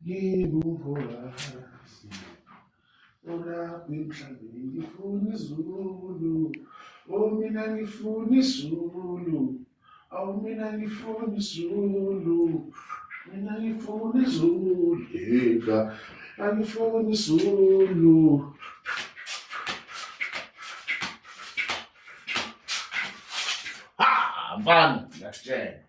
ngingumfakazi olapha emhlabeni ngifuna izulu. Oh mina ngifuna izulu. Awu mina ngifuna izulu. Mina ngifuna izulu. Yeka angifuna izulu. Mfana ngiyakutshela.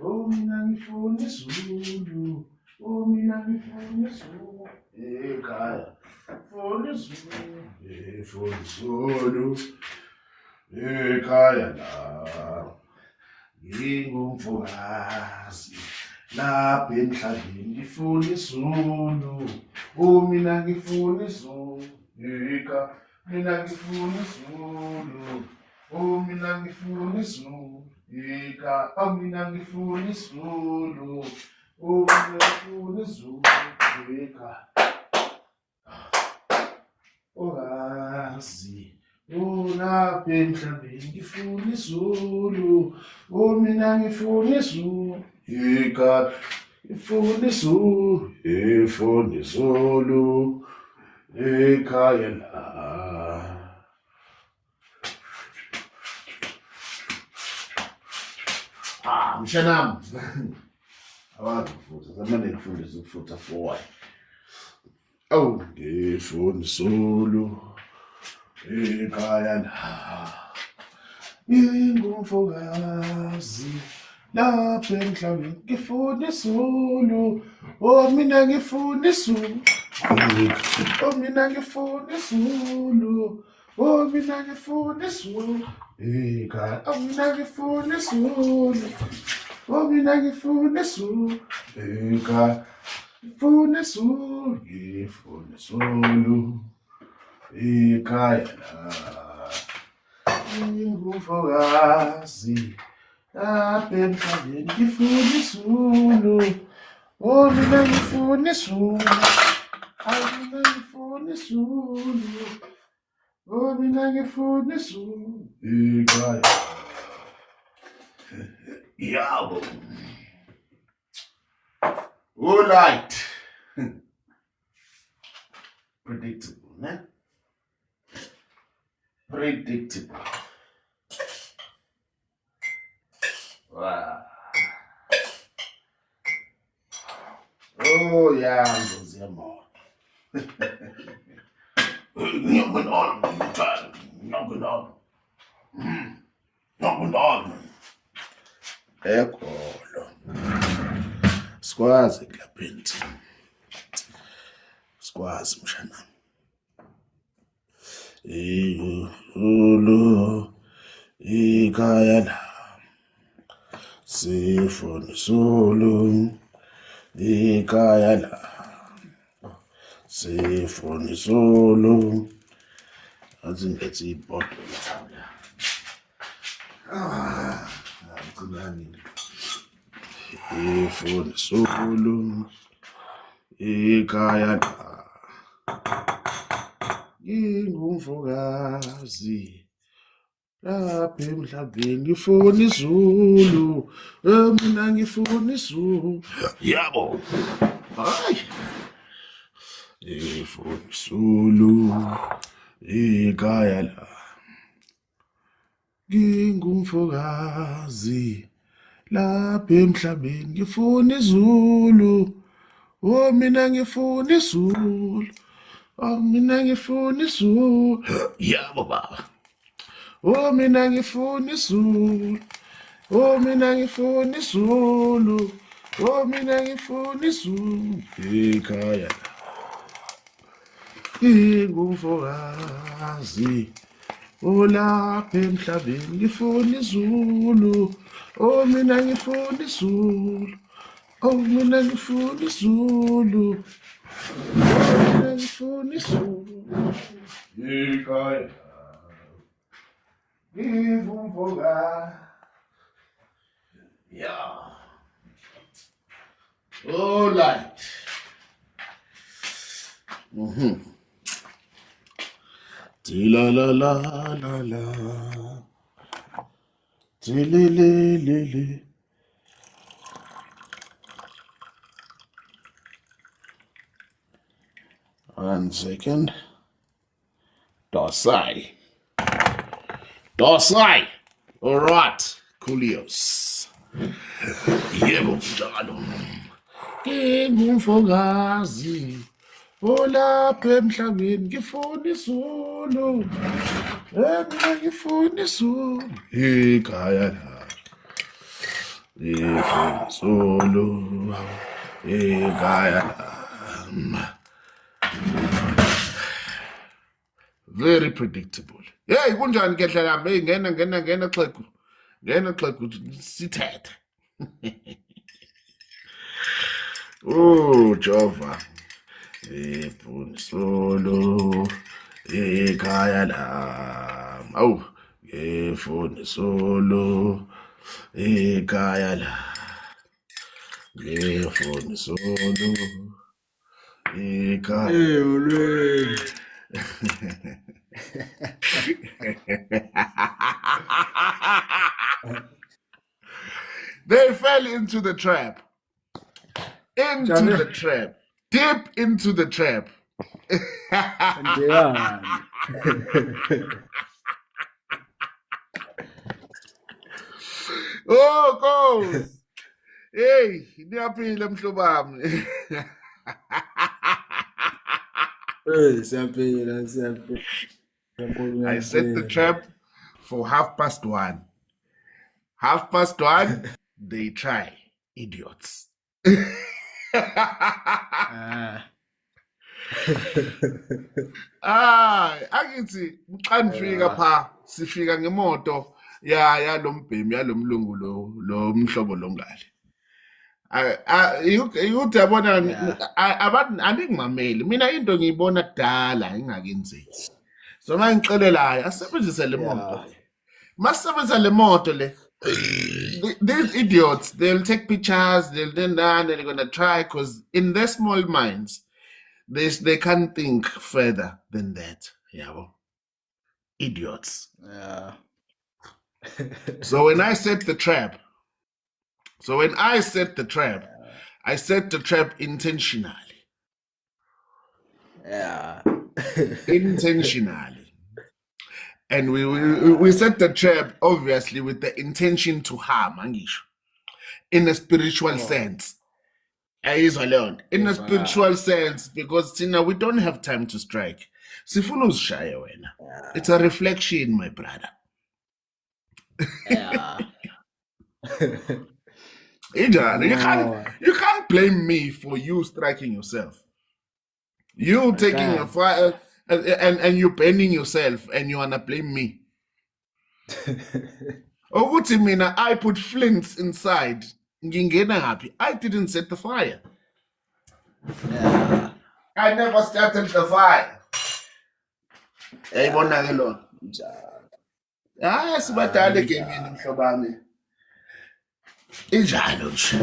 Oh mina ngifuna izulu. Oh mina ngifuna izulu. Ekhaya ngifuna izulu. Ngifuna izulu. Ekhaya la ngingumfakazi lapha emhlabeni ngifuna izulu. Oh mina ngifuna izulu. Ekhaya mina ngifuna izulu. Oh mina ngifuna izulu. Ekhaya oh mina ngifuna izulu. Oh mina ngifuna izulu. Ekhaya okazi olapha emhlabeni ngifuna izulu. Oh mina ngifuna izulu. Ekhaya ngifuna izulu. Ngifuna izulu. Ekhaya la mshanami awazi ukufutha zamane ngifundise ukufutha for awu ngifuna izulu. Ekhaya la ngingumfakazi lapha emhlabeni ngifuna izulu. Oh mina ngifuna izulu. Oh mina ngifuna izulu. Oh mina ngifuna izulu. Ekhaya oh mina ngifuna izulu. Oh mina ngifuna izulu. Ekhaya ngifuna izulu. Ngifuna izulu. Ekhaya la ngingumfakazi lapha emhlabeni ngifuna izulu. Oh mina ngifuna izulu. Awu mina ngifuna izulu. Oh mina ngifuna izulu. Ekhaya yabo. All right. Predictable, ne? Predictable. Wow. Oh yeah, Ngozi yamo. Ngiyakudala. Ekholo. Sikwazi kulapha endlini. Sikwazi mshana. Izulu ekhaya la sifuna izulu. Ekhaya la sifuna izulu. Athi ngithi ibhodo la. Ngicabangile. Sifuna izulu. Ekhaya la ngingumfakazi lapha emhlabeni ngifuna izulu. Mina ngifuna izulu. Yabo. Hayi. Ngifuna izulu. Ekhaya la ngingumfakazi lapha emhlabeni ngifuna izulu. Oh mina ngifuna izulu. Oh mina ngifuna izulu. Yabo baba. Oh mina ngifuna izulu. Oh mina ngifuna izulu. Oh mina ngifuna izulu. Ekhaya la ngingumfakazi olapha emhlabeni ngifuna izulu. Oh mina ngifuna izulu. Oh mina ngifuna izulu. Oh mina ngifuna izulu. Ekhaya ngingumfakazi. Yeah. All right. La la la la la. Le. 1 second. Dosai. All right. Coolios. Yebo njalo. Ngingumfokazi olapha emhlabeni ngifuna isolo. Ngifuna isolo. Ekhaya la. Ngifuna isolo. Ekhaya la. Very predictable. Hey, kunjani ke hlala hey ngena xhegu. Ngena xhegu sithethe. Oh, Jova. Ngifuna isolo. Ekhaya la. Awu, ngifuna isolo. Ekhaya la. Ngifuna isolo. Ekhaya. Hey, already. They fell into the trap. Jame. The trap. Deep into the trap. Njeyani. Oh, Nkosi. Hey, niyaphila mhlobami. Hey, siyaphila. I set the trap for 1:30. 1:30, they try. Idiots. Akithi xa nifika pha sifika ngemoto ya lombhemi yalomlungu lo mhlobo longali. Yuthi yabona abantu aningimameli mina into ngiyibona kudala ingakenzeki. So mangixelelayo asebenzise le moto le. Masebenzisa le moto le. These idiots, they'll take pictures, they're going to try because in their small minds they can't think further than that. Yeah. Idiots. Yeah. So when I set the trap, I set the trap intentionally. Yeah. Intentionally. And we set the trap obviously with the intention to harm, Angisho. In a spiritual sense. In a spiritual sense, because we don't have time to strike. Sifuna uzishaya wena. It's a reflection, my brother. Yeah. You can't blame me for you striking yourself. You taking a fire and you burning yourself and you wanna blame me. Ukuthi mina I put flints inside. Ngingena happy. I didn't set the fire. Yeah. I never started the fire. Yayibona ke lona. Sibadala egameni mhlobami. Injalo nje.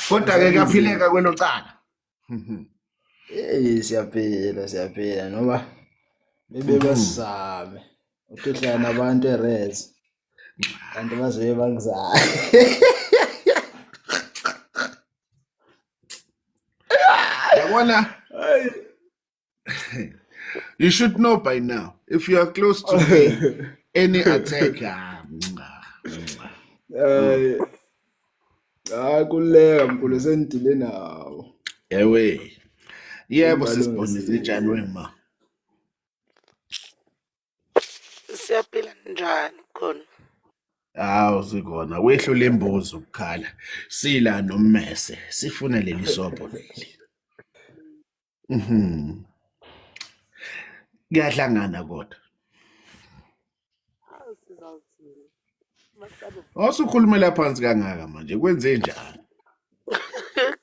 Kodwa ke kaphileka kwelo cala. Siyaphila noma bebasame ukuhlala nabantu erez kanti bazobe bangizaya. Yabona, you should know by now if you are close to me, any attack. Kuleka mkhulu sendile nawo. Ewe. Yebo sisibonile njani wema. Siyaphila njani khona? Hawu sikhona wehlo lembuzo ukukhala. Sila nommese sifuna leli sobho leli. Kuyahlangana kodwa. Awusukhulumela phansi kangaka manje kwenze njani?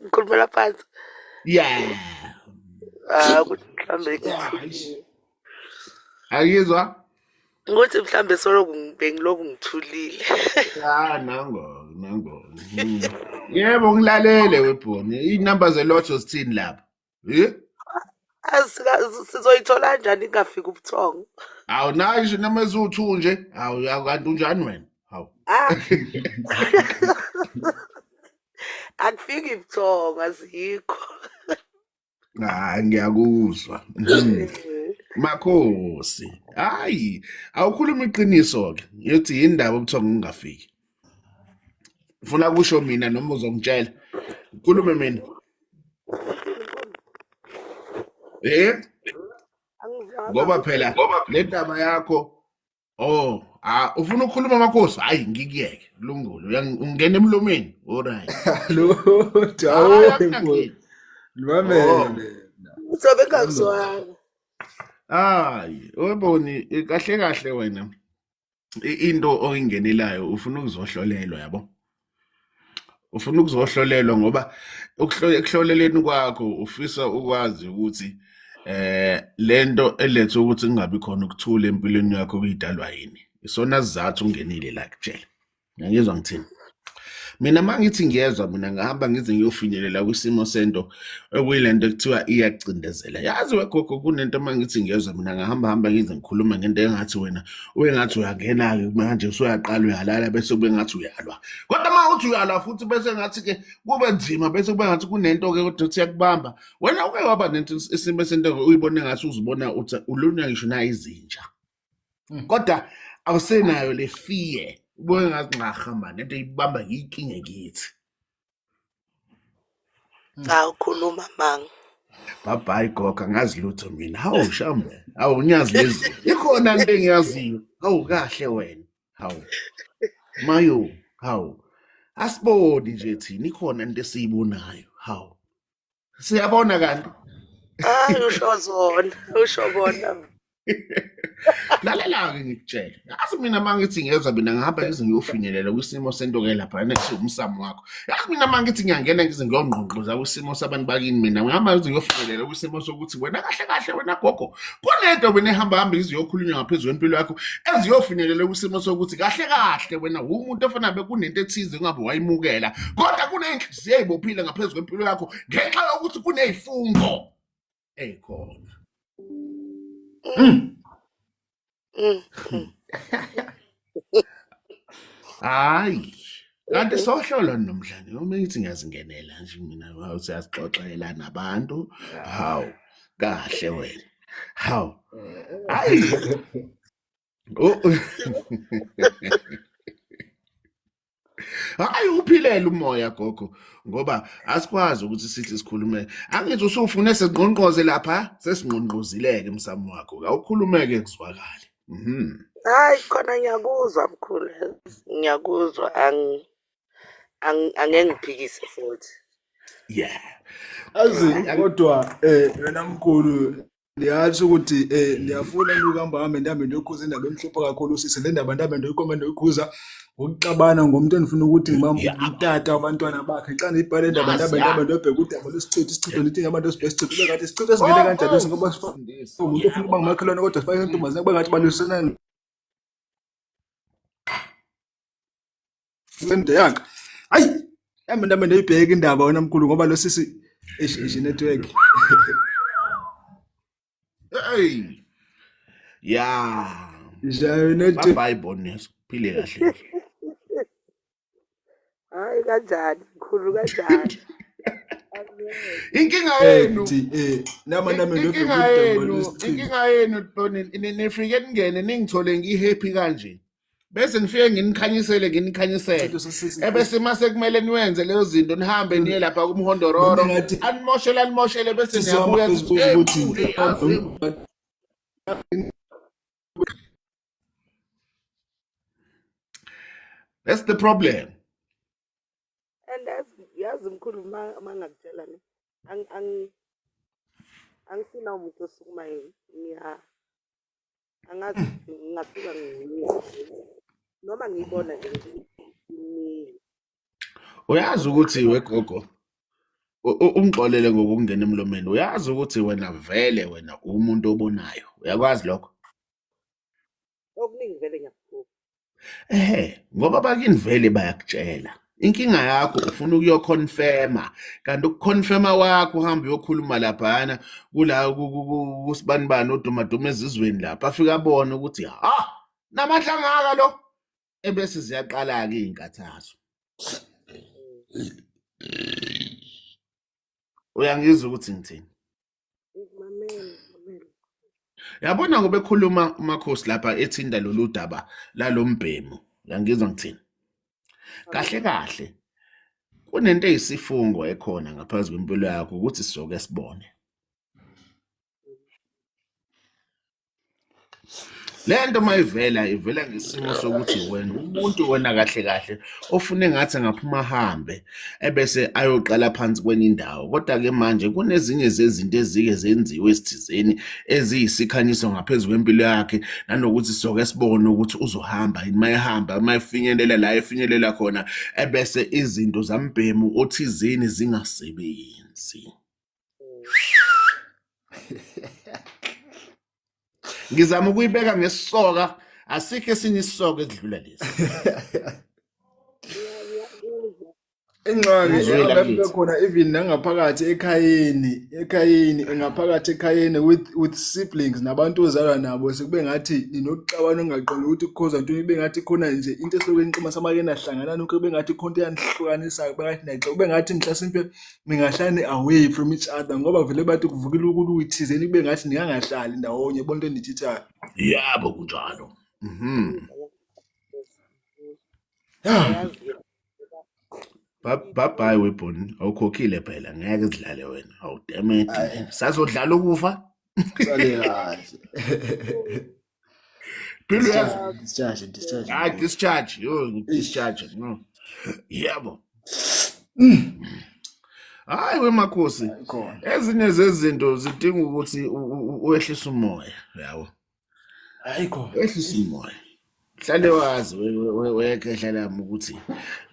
Ngikhulumela phansi. Yeah. Ukuthi mhlambe ngithulile. Akizwa? Ukuthi mhlambe bengiloku ngithulile. Nango. Yebo ngilalele webhoni. Inamba zelotho sithini lapha? Sizoyithola kanjani ingafika ubuthongo? Awu nayo nje nama eziwu2 nje. Awu kanti unjani wena? Hawu. Akufiki ibuthongo azikho. Ngiyakuzwa. Makhosi. Hayi, awukhuluma iqiniso ke. Yothi indaba ubuthongo ungafiki. Ufuna kusho mina noma uzongitshela? Ukhulume mina. Ngoba phela le ndaba yakho ufuna ukukhuluma Makhosi? Hayi ngikuyeke. Kulungile. Ungena emlomeni. Alright. Lutho awu Lwamele. Uzobe ngakuzwanga. Hayi, uyaboni kahle kahle wena. Into oyingenelayo ufuna ukuzohlolelwa yabo. Ufuna ukuzohlolelwa ngoba ekuhloleleni kwakho ufisa ukwazi ukuthi lento elethe ukuthi kungabi khona ukuthula empilweni yakho kuyidalwa yini. Isona sizathu ungenile la kutshela. Ngiyezwa ngithini? Mina mangithi ngiyezwa mina ngahamba ngize ngiyofinyelela kwisimo sento ekuyilento ekuthiwa iyacindezela. Yazi wegogo kunento mangithi ngiyezwa mina ngahamba ngize ngikhuluma ngento engathi wena uyengathi uyangena ke manje usuyaqala uyalala bese kube ngathi uyalwa. Kodwa mawuthi uyalwa futhi bese ngathi ke kube nzima bese kube ngathi kunento ke kodwa uthi yakubamba. Wena uke waba nento isimo sento uyibone ngathi uzibona uthi ulunya ngisho na izinja. Kodwa awusenayo le fear. Ubone ngathi ngahamba nento ibamba yinkinga kithi. Ukhuluma manga. Bye gogo ngazi lutho mina. Hawu shambe. Hawu nyazi lezi. Ikhona into engiyaziyo. Hawu kahle wena. Hawu. Mayo, hawu. Asiboni nje thina ikhona into esiyibonayo. Hawu. Siyabona kanti. Usho bona. Lalela-ke ngikutshela. Yazi mina mangithi ngiyezwa mina ngihamba ngize ngiyofinyelela kwisimo sento ke lapha nethi umsamo wakho. Yazi mina mangithi ngiyangena ngize ngiyongqongqoza kwisimo sabantu bakini mina ngihamba ngize ngiyofinyelela kwisimo sokuthi wena kahle wena gogo. Kunento wena ehamba ngize ngiyokhulunywa ngaphezulu empilo yakho eziyofinyelela kwisimo sokuthi kahle wena umuntu ofana bekunento ethize ungabe wayimukela. Kodwa kunenhliziyo ezibophile ngaphezulu empilo yakho ngenxa yokuthi kunezifungo ekhona. Hayi kanti sohlolo nomdlane noma ngithi ngiyazingenela nje mina hawu siyasixoxela nabantu hawu kahle wena hawu hayi hayi uphilele umoya gogo ngoba asikwazi ukuthi sithi sikhulume angithi usufune sengqonqoze lapha sesingqonqozileke emsamo wakho awukhulumeke kuzwakala. Hayi khona ngiyakuzwa mkhulu. Ngiyakuzwa angeke ngiphikise futhi. Yeah. Azi kodwa wena mkhulu liyathi ukuthi liyafuna ukuhamba hamba ndambe ndokhuza indaba emhlophe kakhulu sise le ndaba ndambe ndoyikomenda ukhuza ukuxabana ngomuntu enifuna ukuthi ngimamtata abantwana bakhe xa nibhale indaba ndambe ndobheka udaba lesichitho nithi abantu sibesichitho bekathi isichitho esingene kanjani singoba sifundisa umuntu ofuna ukuba ngumakhelwane kodwa sifake intombazane kuba ngathi balusana lento yakhe hayi yami ndambe ndoyibheka indaba wena mkhulu ngoba lo sisi ishi network. Hey. Yeah. Bye bonus. Phile kahle. Hayi kanjani mkhulu kanjani? Inkinga yenu. Nama Inkinga yenu Tony nifike ningene ningithole ngihappy kanje. Bese ngifike nginikhanyisele. Ebese mase kumele niwenze lezo zinto nihambe niye lapha kumhondororo. Animoshele bese niyabuya ukuthi that's the problem. And yazi mkhulu mangakutshela ni. Angisina umuntu osukuma angazi ngingafika noma ngiyibona nje uyazi ukuthi wegogo ungixolele ngokungena emlomeni uyazi ukuthi wena vele wena umuntu obonayo uyakwazi lokho okuningi vele ngiyakuphuza ngoba bakini vele bayakutshela inkinga yakho ufuna ukuyoconfirma kanti ukuconfirma wakho uhamba uyokhuluma laphana kula kusibanibani odumaduma ezizweni lapha afika abone ukuthi namandla ngaka lo ebese ziyaqala ke izinkathazo. Uyangizwa ukuthi ngithini? Yabona ngoba ekhuluma uMakhosi lapha ethinda lolu daba lalombhemu. Uyangizwa ngithini? Kahle kahle. Kunento eyisifungo ekhona ngaphansi kwempilo yakho ukuthi sizoke sibone. Le nto ivela ngesimo sokuthi wena umuntu wena kahle kahle ofune ngathi ngaphuma ahambe ebese ayoqala phansi kwenye indawo. Kodwa-ke manje kunezinye zezinto ezike zenziwe esithizeni eziyisikhanyiso ngaphezu kwempilo yakhe nanokuthi sizoke sibone ukuthi uzohamba yini mayehamba mayefinyelela la efinyelela khona ebese izinto zambhemu othizeni zingasebenzi. Ngizama ukuyibeka ngesisoka asikho esinye isisoka edlula lesi. Ingxaki Ngizwela ngabe kithi. khona even nangaphakathi ekhayeni ngaphakathi ekhayeni with siblings nabantu ozalwa nabo sekube ngathi ninokuxabana ongaqonda ukuthi because into ibe ngathi khona nje into ehlokweni nqima samakena hlangana nokho kube ngathi khonto yanihlukanisa kube ngathi naxa kube ngathi mhlasimpe ningahlane away from each other ngoba vele bathi kuvukile ukuthi uyithizeni kube ngathi ningangahlali ndawonye bonke nithithayo. Yabo kunjalo. Yazi Bye weapon awukhokhile phela ngeke sidlale wena. Awu damn it. Sazodlala ukufa. Sale kahle. Philo yazi. Discharge. Discharge. Yo, discharge. No. Yabo. Hayi weMakhosi. Khona. Ezinye zezinto zidinga ukuthi uwehlise umoya, yabo. Ayikho. Ehlisa umoya. Hlale wazi wekhehla lami ukuthi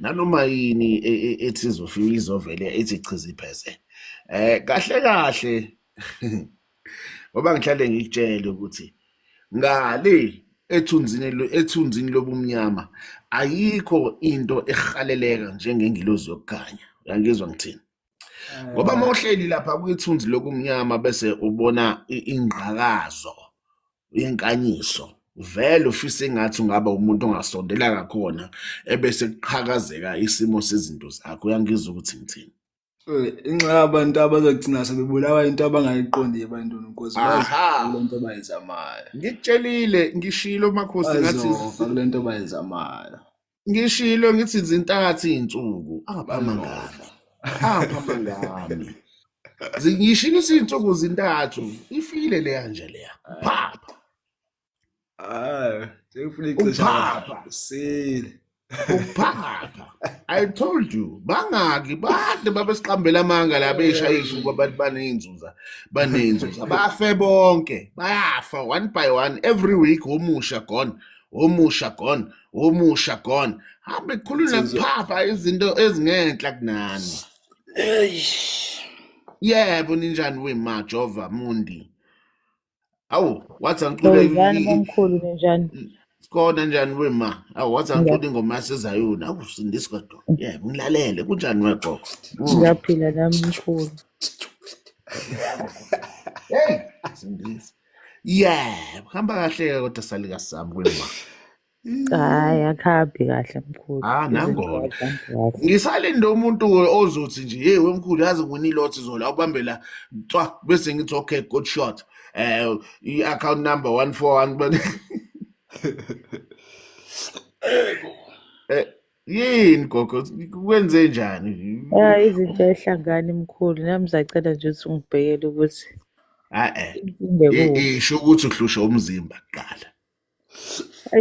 nanoma yini ethi izofika izovele ethi chizi pheze. Kahle kahle. Ngoba ngihlale ngikutshela ukuthi ngale ethunzini lobumnyama ayikho into ehaleleka njengengilozi yokukhanya. Uyangizwa ngithini? Ngoba mawuhleli lapha kwithunzi lokumnyama bese ubona ingqakazo yenkanyiso vele ufise engathi ungaba umuntu ongasondela kakhona ebese kuqhakazeka isimo sezinto zakho. Uyangizwa ukuthi ngithini? Inxa abantu abazogcina sebebulawa into abangayiqondi ebantwini because Aha. lento bayizamayo. Ngikutshelile ngishilo Makhosi ngathi Kule nto bayizamayo. ngishilo ngithi izintathu izinsuku aphamangami ngishilo izinsuku zintathu ifile leya nje leya phapha Sekufuna ixesha uphapha sile. uphapha. I told you bangaki bade babesiqambela amanga la beshayisha ukuba abantu banenzuza bafe bonke bayafa one by one every week omusha gone hambe khulula kuphapha izinto ezingenhla kunani. Yebo ninjani weMajova Mundi? Awu wathi angicule Ngizani bomkhulu ninjani? Khona njani wema? Awu wathi angicule ingoma yaseZayoni. Awu sindisi kodwa. Yebo ngilalele kunjani wegogo? Ngiyaphila nami mkhulu. Hey, sindisi. Yebo hamba kahle kodwa salika sami wema. Hayi akhambi kahle mkhulu. Nangona. Izinto azihamba kahle. Ngisalinde umuntu ozothi nje hey wemkhulu yazi ngunilothi zola ubambela tswa bese ngithi okay good shot. I-account number 141 yini gogo kwenze njani? Izinto ehlangana mkhulu nami zacela nje ukuthi ungibhekele ukuthi Isho ukuthi uhlusha umzimba kuqala.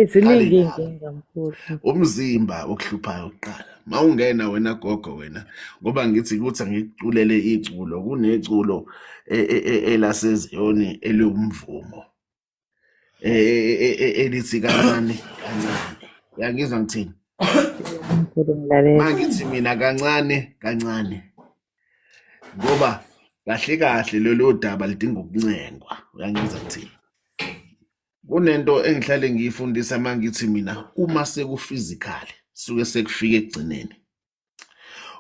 ziningi iy'nkinga mkhulu. Umzimba okuhluphayo kuqala. Mawungena wena gogo wena ngoba ngithi ukuthi angikuculele iculo kuneculo elaseZiyoni elumvumo. Elithi kancane. Uyangizwa ngithini? Mkhulu ngilalela. Mangithi mina kancane. Ngoba kahle lelo daba lidinga ukuncengwa. Uyangizwa ngithini? Kunento engihlale ngiyifundisa mangithi mina uma sekuphysically suke sekufika ekugcineni.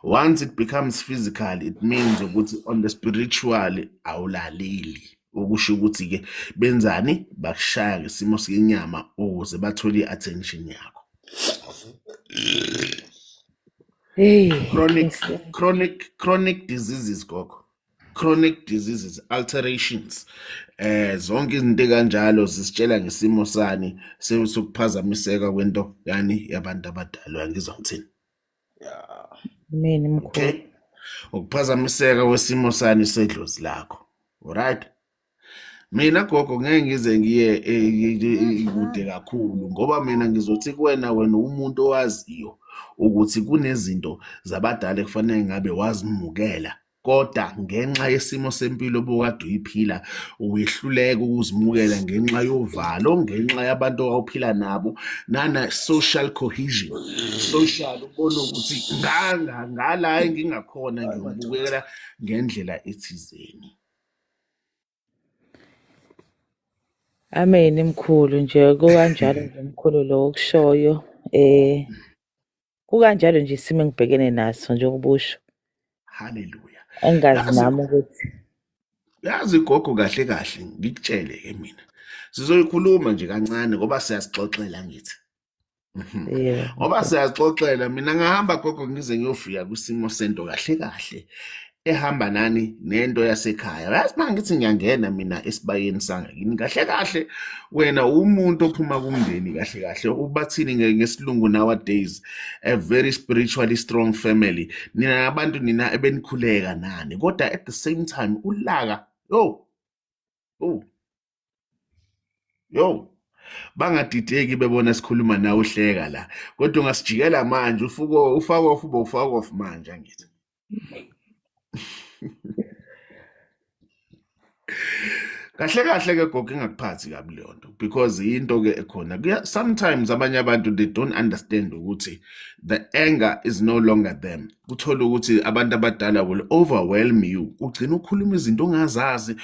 Once it becomes physical it means ukuthi on the spiritual awulaleli. Ukusho ukuthi ke benzani bakushaya ngesimo senyama ukuze bathole attention yakho. Hey. Chronic diseases gogo. chronic diseases, alterations, zonke izinto kanjalo zisitshela ngesimo sani sokuphazamiseka kwento yani yabantu abadala ngizwa ngithini. Yeah. Amen mkhulu. Okay, ukuphazamiseka kwesimo sani sedlozi lakho. Alright, mina gogo ngeke ngize ngiye kude kakhulu ngoba mina ngizothi wena umuntu owaziyo ukuthi kunezinto zabadala kufanele ngabe wazimukela, kodwa ngenxa yesimo sempilo obukade uyiphila uyehluleka ukuzimukela ngenxa yovalo, ngenxa yabantu owawuphila nabo, nana social cohesion, social ubona ukuthi ngala engingakhona ngiyobukela ngendlela ethizeni. Amen mkhulu, nje kukanjalo nje mkhulu lo okushoyo. Kukanjalo nje isimo engibhekene naso njengoba usho. Hallelujah. Engazi nami ukuthi Yazi gogo, kahle kahle ngikutshele ke mina. Sizoyikhuluma nje kancane ngoba siyasixoxela ngithi. yebo. Ngoba siyazixoxela mina ngahamba gogo ngize ngiyofika kwisimo sento kahle kahle ehamba nani nento yasekhaya. Yazi mangithi ngiyangena mina esibayeni sangakini kahle kahle, wena umuntu ophuma kumndeni kahle kahle ubathini ngesilungu nowadays, a very spiritually strong family. Nina abantu nina ebenikhuleka nani, kodwa at the same time ulaka yo bangadideki bebona sikhuluma nawe uhleka la, kodwa ungasijikela manje ufaka off manje angithi. Kahle kahle ke gogo ingakuphathi kabi leyo nto, because into ke ekhona sometimes abanye abantu they don't understand ukuthi the anger is no longer them. Kuthola ukuthi abantu abadala will overwhelm you, ugcina ukhuluma izinto ongazazi,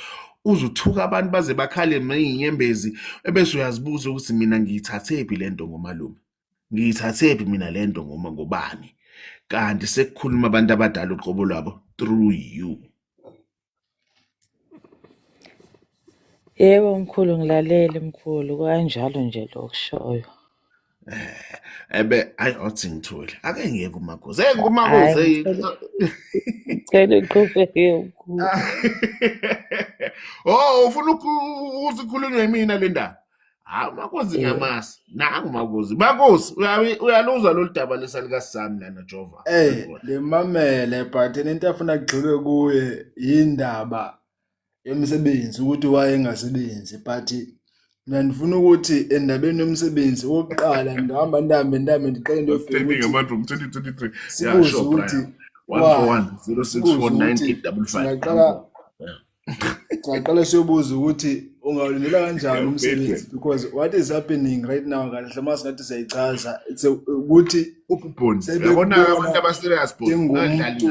uzuthuka abantu baze bakhale ngezinyembezi, ebese uyazibuza ukuthi mina ngiyithathephi lento ngomalume, ngiyithathephi mina lento ngobani, kanti sekukhuluma abantu abadala uqobo lwabo through you. Yebo mkhulu, ngilalele mkhulu, kanjalo nje lo kushoyo. Othi ngithule ake ngiyeke uMagozi, nguMagozi. Ngicela uqhubeke mkhulu. Ufuna ukuzikhuluma ngemina le ndaba? Magozi ngiyamazi, nangu Magozi. Magozi, uyaluzwa lolu daba lesalika Sami lana Jova. Limamele, but into afuna kugxilwe kuye indaba yomsebenzi ukuthi wayengasebenzi, but mina ndifuna ukuthi endabeni yomsebenzi wokuqala ngihamba ndambe ndiqale ndiyobheka ukuthi 2023. sibuze ukuthi 141 singaqala siyobuza ukuthi ungawulindela kanjani umsebenzi, because what is happening right now kahle masingathi siyayichaza ukuthi ubhoni yabona abantu abaserious ngadlali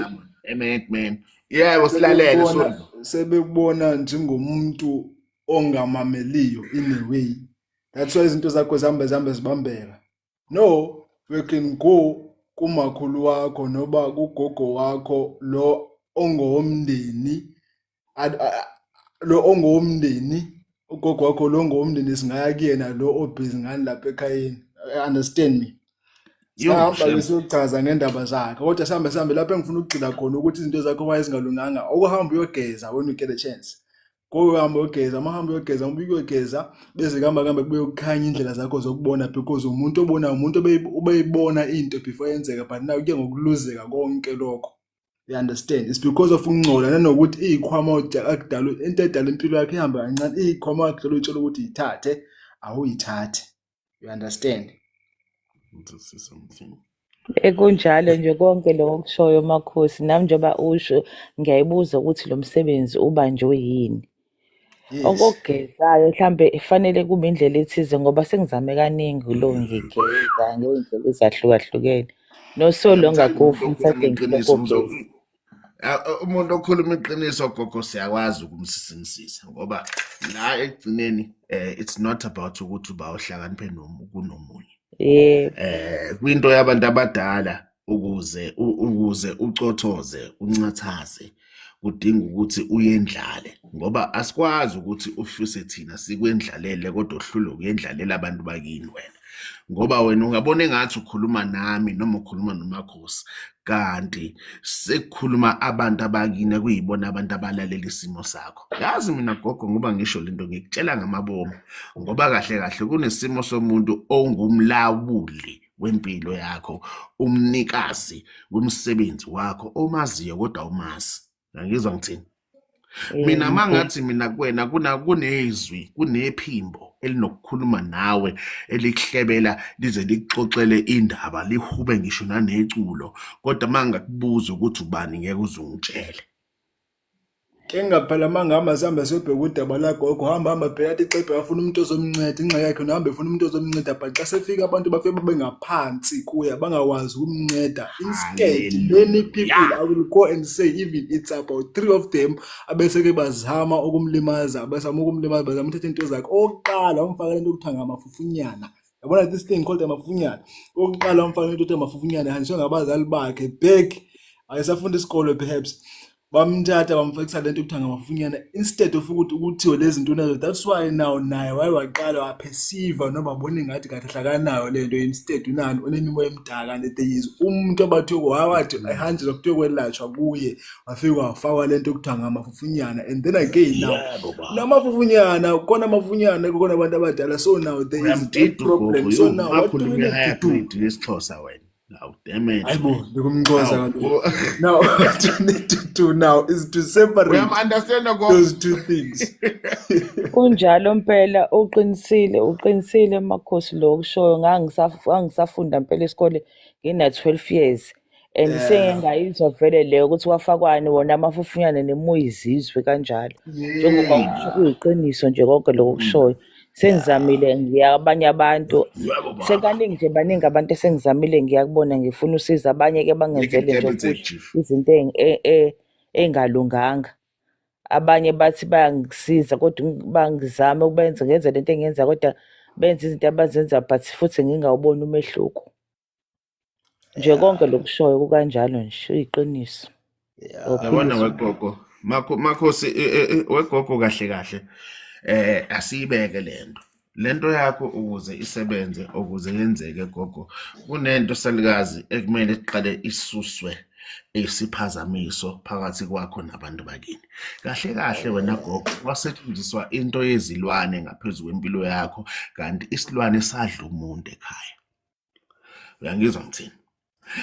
nami man. Yebo silalele so sebekubona njengomuntu ongamameliyo in a way. That's why izinto zakho zihambe zibambeka. No, we can go kumakhulu wakho noba kugogo wakho lo ongowomndeni, ugogo wakho lo ongowomndeni, singaya kuyena lo obhizi ngani lapha ekhayeni. Understand me? Sihamba besiyochaza ngendaba zakhe, kodwa sihambe lapha engifuna ukugxila khona ukuthi izinto zakho wayezingalunganga. Okuhamba uyogeza when you get a chance. Uhamba uyogeza, mahamba uyogeza, uyogeza bese kuhamba kube ukukhanya indlela zakho zokubona, because umuntu obona umuntu ubeyibona into before yenzeka, but now kuye ngokuluzeka konke lokho. You understand? It's because of ungcola nanokuthi izikhwama akudala into edala impilo yakhe ihamba kancane, izikhwama akudala utshela ukuthi ithathe awuyithathe. You understand? Kunjalo nje konke lo kushoyo Makhosi, nami njengoba usho ngiyayibuza ukuthi lo msebenzi ubanjwe yini. Okokugezayo mhlambe ifanele kube indlela ethize ngoba sengizame kaningi lo ngigeza ngey'ndlela ezahlukahlukene. Nosolonga gofu mthathe ngikogeza. Umuntu okhuluma iqiniso gogo siyakwazi ukumsisingisisa ngoba la ekugcineni it's not about ukuthi uba uhlakaniphe kunomunye. Kwinto yabantu abadala ukuze ucothoze uncathaze kudinga ukuthi uyendlale, ngoba asikwazi ukuthi ufise thina sikwendlalele kodwa uhlule ukuyendlalela abantu bakini wena. ngoba wena ungabona engathi ukhuluma nami noma ukhuluma noMakhosi, kanti sekukhuluma abantu abakini kuyibona abantu abalalela isimo sakho. Yazi mina gogo, ngoba ngisho lento ngikutshela ngamabomu, ngoba kahle kahle kunesimo somuntu ongumlawuli wempilo yakho, umnikazi wemsebenzi wakho omaziyo kodwa umazi. Ngizwa ngithini? Mina mangathi mina kuwena kunezwi, kunephimbo elinokukhuluma nawe elikuhlebela lize likuxoxele indaba lihube ngisho naneculo, kodwa mangakubuza ukuthi ubani ngeke uzungitshele. Kengaphela mangihamba sihambe siyobheka udaba lagogo, hamba phela athi xebhe afuna umuntu ozomnceda, ingxa yakhe nohambe efuna umuntu ozomnceda, but xa sefika abantu bafike babe ngaphansi kuya bangawazi ukumnceda. Instead, many people, I will go and say even it's about 3 of them abese-ke bazama ukumlimaza, bazama uthatha into zakhe. Okokuqala umfakela into okuthiwa ngamafufunyana. Yabona this thing called amafufunyana. Okokuqala umfakela into okuthiwa amafufunyana hanjiswe ngabazali bakhe back ayesafunda isikole perhaps. Bamthatha bamfakisa lento ekuthiwa ngamafunyana instead of ukuthiwe lezi zinto nazo. That's why now naye waqala waperceive noma abone ngathi kahle hlakanayo lento, instead unani onemimoya emdaka, and there is umuntu abathi wawathi ehanjiswa kuthiwe kwelashwa kuye wafika wafakwa lento ekuthiwa ngamafufunyana. And then again now namafufunyana khona amafunyana khona abantu abadala, so now there is a problem. So now what do we need to do? Isixhosa wena. Now, damn it. Now, what you need to do now is to separate those two things. Kunjalo mpela uqinisile Makhosi lo kushoyo. Ngangisafunda mpela esikole ngina 12 years and sengayizwa vele leyo ukuthi wafakwani wona amafufunyana nemuyizizwe kanjalo, njengoba kuyiqiniso nje konke lokho kushoyo. Sengizamile ngiyabanye abantu sekaningi nje baningi abantu esengizamile ngiyakubona ngifuna usiza abanye ke bangenzele nje ukuthi izinto engalunganga. Abanye bathi bayangisiza kodwa bangizama ukubenza ngenze lento engenza kodwa benza izinto abazenza but futhi ngingawuboni umehluko. Nje konke lokushoyo kukanjalo nje iqiniso. Yabona wegogo Makhosi wegogo kahle kahle. Asiyibeke lento yakho ukuze isebenze, ukuze yenzeke gogo, kunento salikazi ekumele iqale isuswe isiphazamiso phakathi kwakho nabantu bakini. Kahle kahle wena gogo wasetshenziswa into yezilwane ngaphezulu kwempilo yakho, kanti isilwane sadla umuntu ekhaya. Uyangizwa ngithini?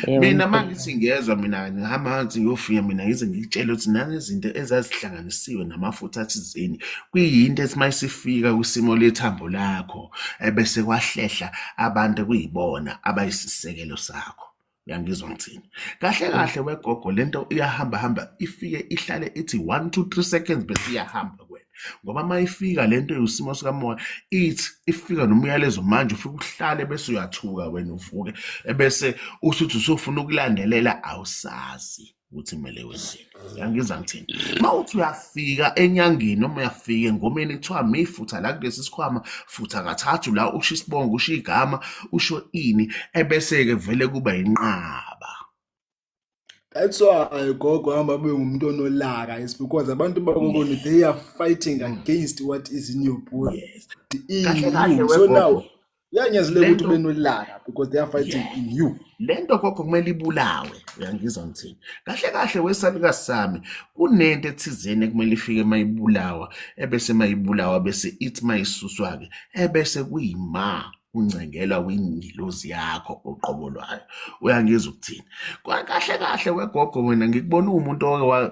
Mina mangithi ngiyezwa mina ngihamba ngathi ngiyofika mina ngize ngitshele ukuthi nangezinto ezazihlanganisiwe namafutha athizeni kuyinto ethi mayisifika kwisimo lethambo lakho ebese kwahlehla abantu kuyibona abayisisekelo sakho. Uyangizwa ngithini? Kahle kahle wegogo lento iyahamba ifike ihlale ithi 1 2 3 seconds bese iyahamba kwena, ngoba mayifika lento yisimo sikamoya ithi ifika nomyalezo manje ufika uhlale bese uyathuka wena uvuke ebese usuthi usufuna ukulandelela awusazi ukuthi kumele wenzeni. Uyangizwa ngithini? Mawuthi uyafika enyangeni noma uyafika engomeni kuthiwa mifutha la kulesi sikhwama futha kathathu la usho isibongo usho igama usho ini ebese ke vele kuba inqaba. That's why gogo hamba be umuntu onolaka is because abantu bakubona they are fighting against what is in your body. So now yanyazilela ukuthi benolaka because they are fighting in you. Lento gogo kumele ibulawe. Uyangizwa ngithini? Kahle kahle wesalikazi sami kunento ethizeni kumele ifike mayibulawa ebese mayibulawa bese ithi mayisuswa ke ebese kuyima uncengelwa kwingilozi yakho oqobolwayo. Uyangizwa ukuthini? Kahle kahle wegogo wena ngikubona umuntu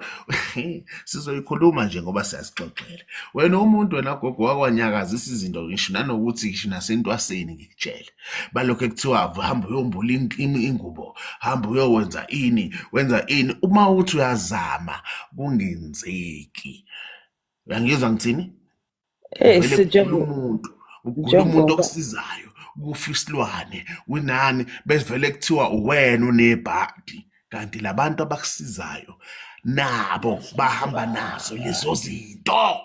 sizoyikhuluma nje ngoba siyasixoxela. Wena umuntu wena gogo wakwanyakazisa izinto ngisho nanokuthi ngisho nasentwaseni ngikutshela. Balokho ekuthiwa hamba uyombula ingubo, hamba uyowenza ini, wenza ini, uma uthi uyazama kungenzeki. Uyangizwa ngithini? Umuntu okusizayo kufisilwane winani besivele kuthiwa uwena unebhadi, kanti labantu abakusizayo nabo bahamba nazo lezo zinto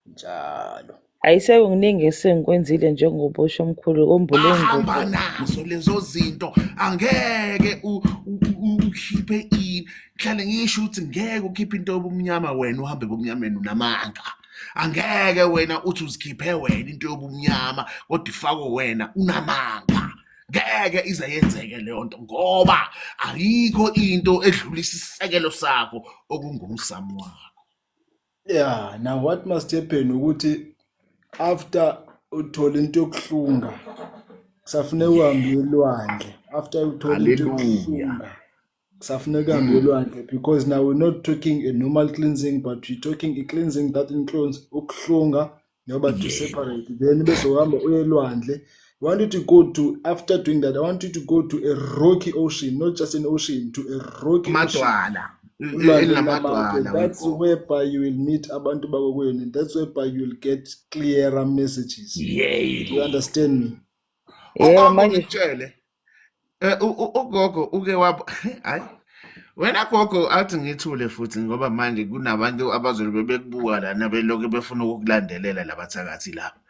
njalo. Ayisebe nginingi esengikwenzile njengoba usho omkhulu ombule bahamba nazo lezo zinto. Angeke ukhiphe ini, hlale ngisho ukuthi ngeke ukhiphe into yobumnyama wena uhambe bomnyameni unamanga. Angeke wena uthi uzikhiphe wena into yobumnyama kodwa ifakwe wena unamanga. ngeke ize yenzeke leyo nto ngoba ayikho into edlulisa isisekelo sakho okungumsamo wakho. Yeah, now what must happen ukuthi after uthole into yokuhlunga kusafuneka uhambe elwandle. After uthole into Hallelujah. yokuhlunga kusafuneka uhambe elwandle, because now we're not talking a normal cleansing, but we're talking a cleansing that includes ukuhlunga noba to separate. Then bese uhamba uye elwandle. I want you to go to, after doing that, I want you to go to a rocky ocean, not just an ocean, to a rocky ocean. Madwala. Ulwandle Elinamadwala namake. That's wekho. whereby you will meet abantu bakokwenu, and that's whereby you will get clearer messages. Do you Yebo. understand me? Yebo Ugogo manje ngitshele. Ugogo uke hayi. Wena gogo athi ngithule futhi ngoba manje kunabantu abazobe bekubuka lana belokhu befuna ukukulandelela labathakathi lapha.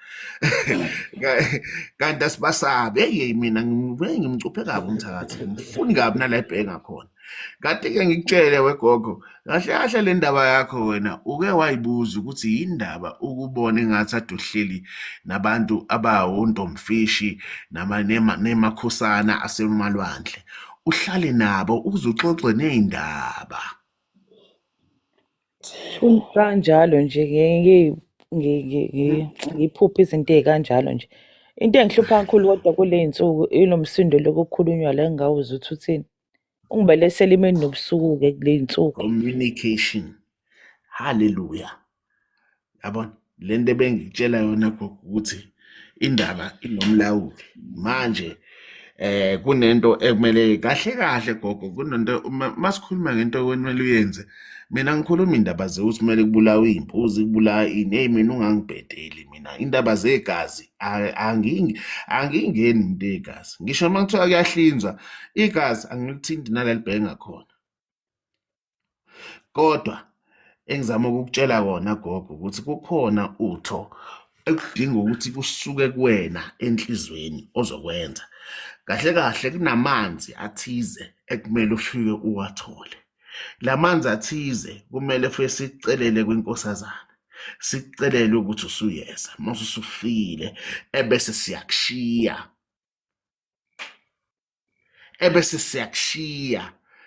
Kanti asibasabe mina ngimcuphe kabi umthakathi ngifuni kabi nala ebhenga khona. Kanti ke ngikutshele wegogo kahle kahle le ndaba yakho wena uke wayibuza ukuthi yindaba ukubona engathi aduhleli nabantu abawontomfishi nemakhosana asemalwandle. Uhlale nabo uzuxoxe nezindaba. kanjalo nje ngiphupha izinto ey'kanjalo nje. Into engihlupha kakhulu kodwa kuley'nsuku inomsindo lokukhulunywa la engawuzi ukuthi uthini. Ungibelesela imini nobusuku-ke kuley'nsuku. Communication. Hallelujah. Yabona le nto ebengikutshela yona gogo ukuthi indaba inomlawuli manje kunento ekumele kahle gogo kunento masikhuluma ngento okumele uyenze mina ngikhuluma indaba ukuthi kumele kubulawe imbuzi kubulawa ini mina ungangibhedeli mina indaba zegazi angingeni into yegazi ngisho makuthiwa kuyahlinzwa igazi angilithinti nalibhenga khona kodwa engizama ukukutshela kona gogo ukuthi kukhona utho ekudinga ukuthi kusuke kuwena enhlizweni ozokwenza kahle kunamanzi athize ekumele ufike uwathole lamanzi athize kumele futhi sicelele kwinkosazana sicelele ukuthi usuyeza mase usufile ebese siyakushiya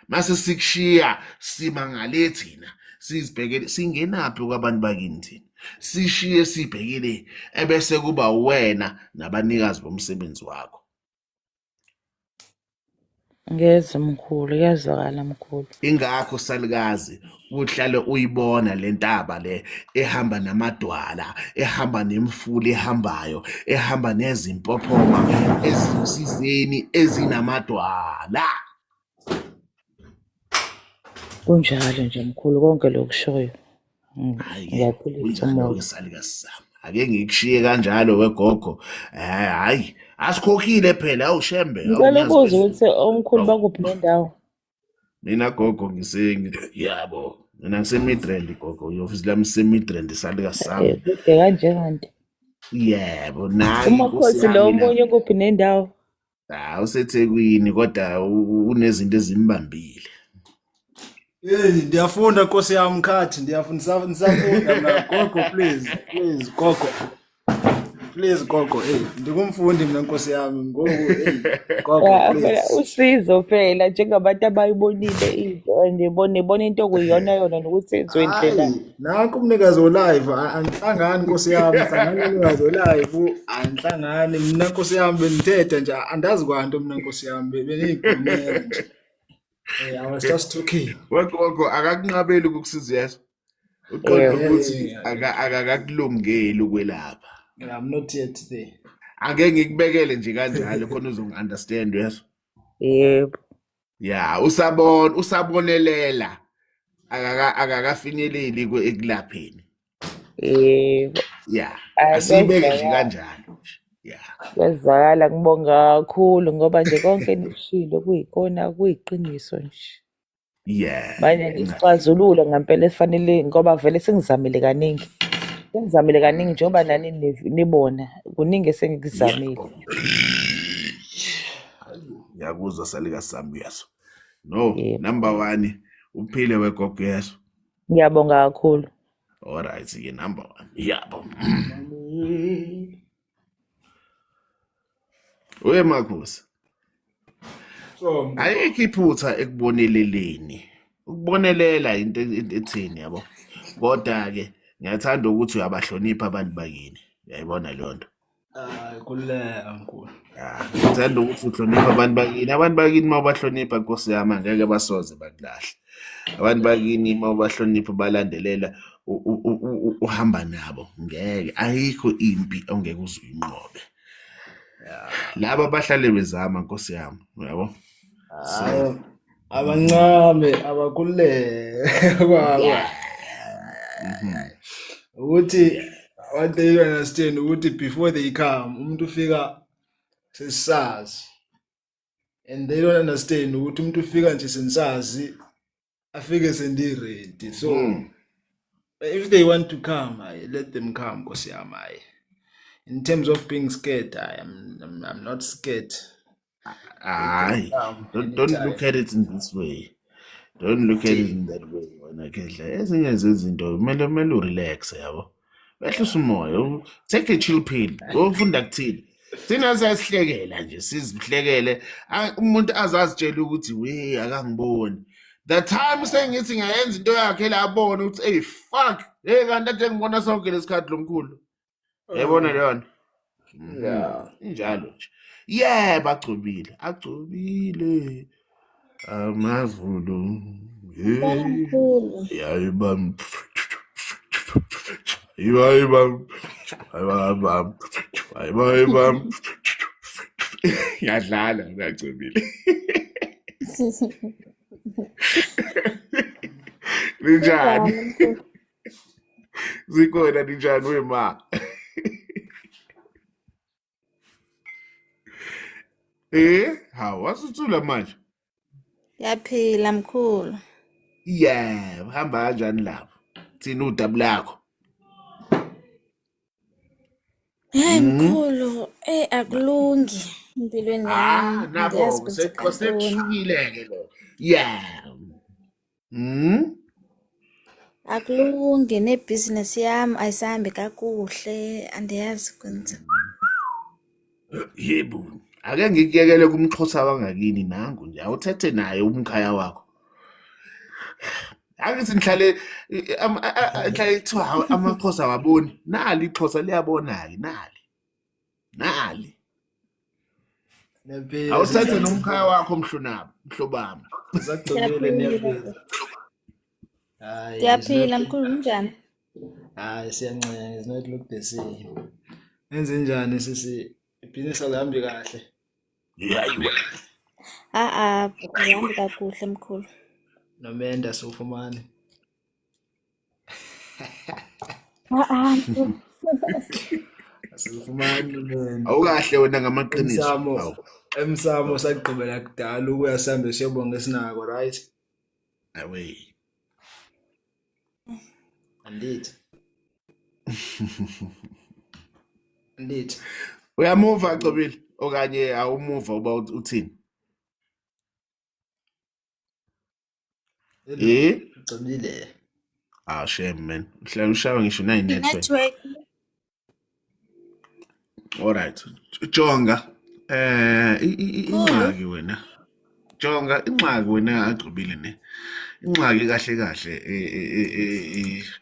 mase sikushiya simangale thina sizibhekele singenaphi kwabantu bakini thina sishiye sibhekele ebese kuba wena nabanikazi bomsebenzi wakho. Ngeze mkhulu yazwakala mkhulu. Ingakho salikazi uhlale uyibona le ntaba le ehamba namadwala ehamba nemfula ehambayo ehamba nezimpophoma ezinsizeni ezinamadwala. Kunjalo nje mkhulu konke lokushoyo. Ngiyaphulisa Kunjalo umoya. ke salikazi sami ake ngikushiye kanjalo wegogo hayi asikhokhile phela awushembe Ngicela ukuza ukuthi omkhulu bakuphi nendawo. mina gogo yabo mina ngise-Midrand gogo i-office lami ise-Midrand salikazi sami Kude kanje kanti. yebo nayi Umakhosi lo omunye kuphi nendawo. useThekwini kodwa unezinto ezimbambile. Ndiyafunda Nkosi yami Khathi, ndiyafunda nisafunda mina gogo, please gogo. Please gogo, ndikumfundi mina Nkosi yami ngoku gogo Phela please. usizo phela njengabantu abayibonile into nibona into okuyiyona yona nokuthi enziwe indlela. Hayi, nanku umnikazi olive angihlangani Nkosi yami, ngihlangana umnikazi olive angihlangani mina Nkosi yami benithethe nje andazi kwanto mina Nkosi yami beniyigqumela nje. I was just talking. Wegogo akakunqabeli ukukusiza yeso. Uqonda ukuthi akakakulungeli ukwelapha. I'm not yet there. Ake ngikubekele nje kanjalo khona uzongi-understand yeso. Yebo. Ya usabonelela akakafinyeleli ekulapheni. Yebo. Ya Hayi, asibeke nje kwenzakala. kanjalo nje. Ya Kwezakala ngibonga kakhulu ngoba nje konke enikushilo kuyikona kuyiqiniso nje. yeah Manje isixazululo ngempela esifanele ngoba vele sengizamile kaningi. Sengizamile kaningi njengoba nani nibona kuningi esengikuzamile. Ngiyakuzwa salikazi sami yeso. No, Yebo. number 1 uphile wegogo yeso. Ngiyabonga kakhulu. Alright ke number 1. Yabo. Uye Marcus. So ayikho iphutha ekuboneleleni. Ukubonelela into ethini yabo. Kodwa ke ngiyathanda ukuthi uyabahlonipha abantu bakini. Uyayibona leyo nto. kululeka mkhulu. Ngithanda ukuthi uhloniphe abantu bakini. Abantu bakini uma ubahlonipha Nkosi yami angeke basoze bakulahle. Abantu bakini uma ubahlonipha balandelela uhamba nabo ngeke ayikho impi ongeke uzuyinqobe. Laba abahlale bezama Nkosi yami uyabo. Abancane abakhululeke baba. Ukuthi what they don't understand ukuthi before they come umuntu ufika sesisazi, and they don't understand ukuthi umuntu ufika nje senisazi afike sendi-ready. So if they want to come, let them come Nkosi yami. In terms of being scared, I'm not scared. Aye, don't look at it in this way. Don't look at it in that way. Wena Khehla ezinye zezinto kumele urelax yabo. Wehlisa umoya, take a chill pill. Ufunda kuthini? Thina siyasihlekela nje, sizihlekele. Umuntu azazitshela ukuthi we akangiboni. The time sengithi ngayenza into yakhe la abona ukuthi hey fuck, kanti ade ngibona sonke lesikhathi lomkhulu. Yabona leyo nto? Yeah. Injalo nje. Yebo agcobile. Amazulu. Yayibam. Ayibam. Yadlala ngagcobile. Ninjani? Zikhona ninjani wema? Wasuthula manje? Yaphila mkhulu. Yeah, hamba kanjani lapho? Thina udaba lakho. Hey mkhulu, akulungi empilweni yami. Nabo sekushukile ke lo. Yeah. Akulungi nebusiness yami ayisambi kakuhle, andiyazi kwenza. Yebo. Ake ngikuyekele kumxhosa wangakini nangu nje. Awuthethe naye umkhaya wakho. Angithi nihlale kuthiwa amaxhosa waboni. Nali ixhosa liyabona-ke nali. Awuthethe nomkhaya wakho mhlobami. Sagcobile niyaphila. Yaphila mkhulu unjani? Siyancela, it's not look the same. Enze njani sisi? Ibhizinisi alihambi kahle. Hayiwe. Uhambi kakuhle mkhulu. Nomenda sufumane. Asifumani nomenda. Awukahle wena ngamaqiniso. Emsamo sagqibela kudala ukuya sambe siyobonga esinako, right? Away. Indeed. Uyamuva Gcobile okanye awumuva uba uthini? Gcobile. Shame man. Mhlawumbe ushawa ngisho nayi network. Alright. Jonga. Ingxaki wena. Jonga ingxaki wena agcobile ne. Ingxaki kahle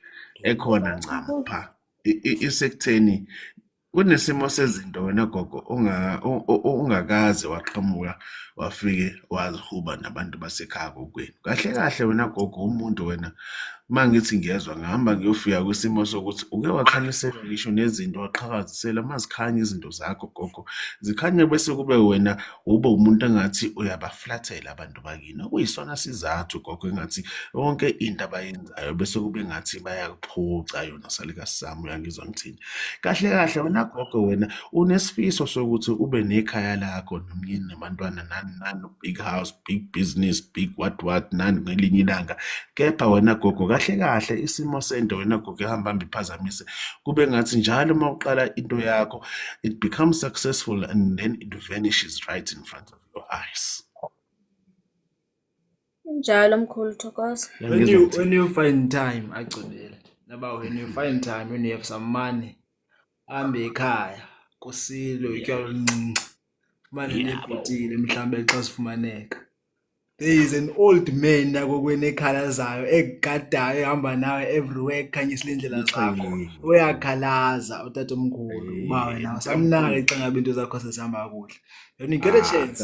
ekhona ncamo pha. Isekutheni kunesimo sezinto wena gogo ungakaze waqhamuka wafike wazihuba nabantu basekhaya kokwenu. Kahle wena gogo umuntu wena mangithi ngiyezwa ngihamba ngiyofika kwisimo sokuthi uke wakhanyisela ngisho nezinto waqhakazisela mazikhanya izinto zakho gogo zikhanye bese kube wena ube umuntu engathi uyabaflathela abantu bakini okuyisona sizathu gogo engathi yonke into abayenzayo bese kube ngathi bayakuphuca yona salika sami uyangizwa ngithini kahle wena gogo wena unesifiso sokuthi ube nekhaya lakho nomyeni nabantwana nani big house big business big what nani ngelinye ilanga kepha wena gogo kahle isimo sento wena gogo ehamba mbiphazamise kube ngathi njalo uma uqala into yakho it becomes successful and then it vanishes right in front of your eyes. Njalo mkhulu Thokoza. When you find time, Agcobile. Naba when you find time, when you have some money, hambe ekhaya, kusilo manje Yabo. nebhotile mhlambe xa sifumaneka. There is an old man nakokweni ekhalazayo egadayo ehamba nawe everywhere ekhanyisile indlela zakho. Uyakhalaza utatomkhulu uba wena usamnaka xa ngabe into zakho sezihamba kakuhle. When you get a chance,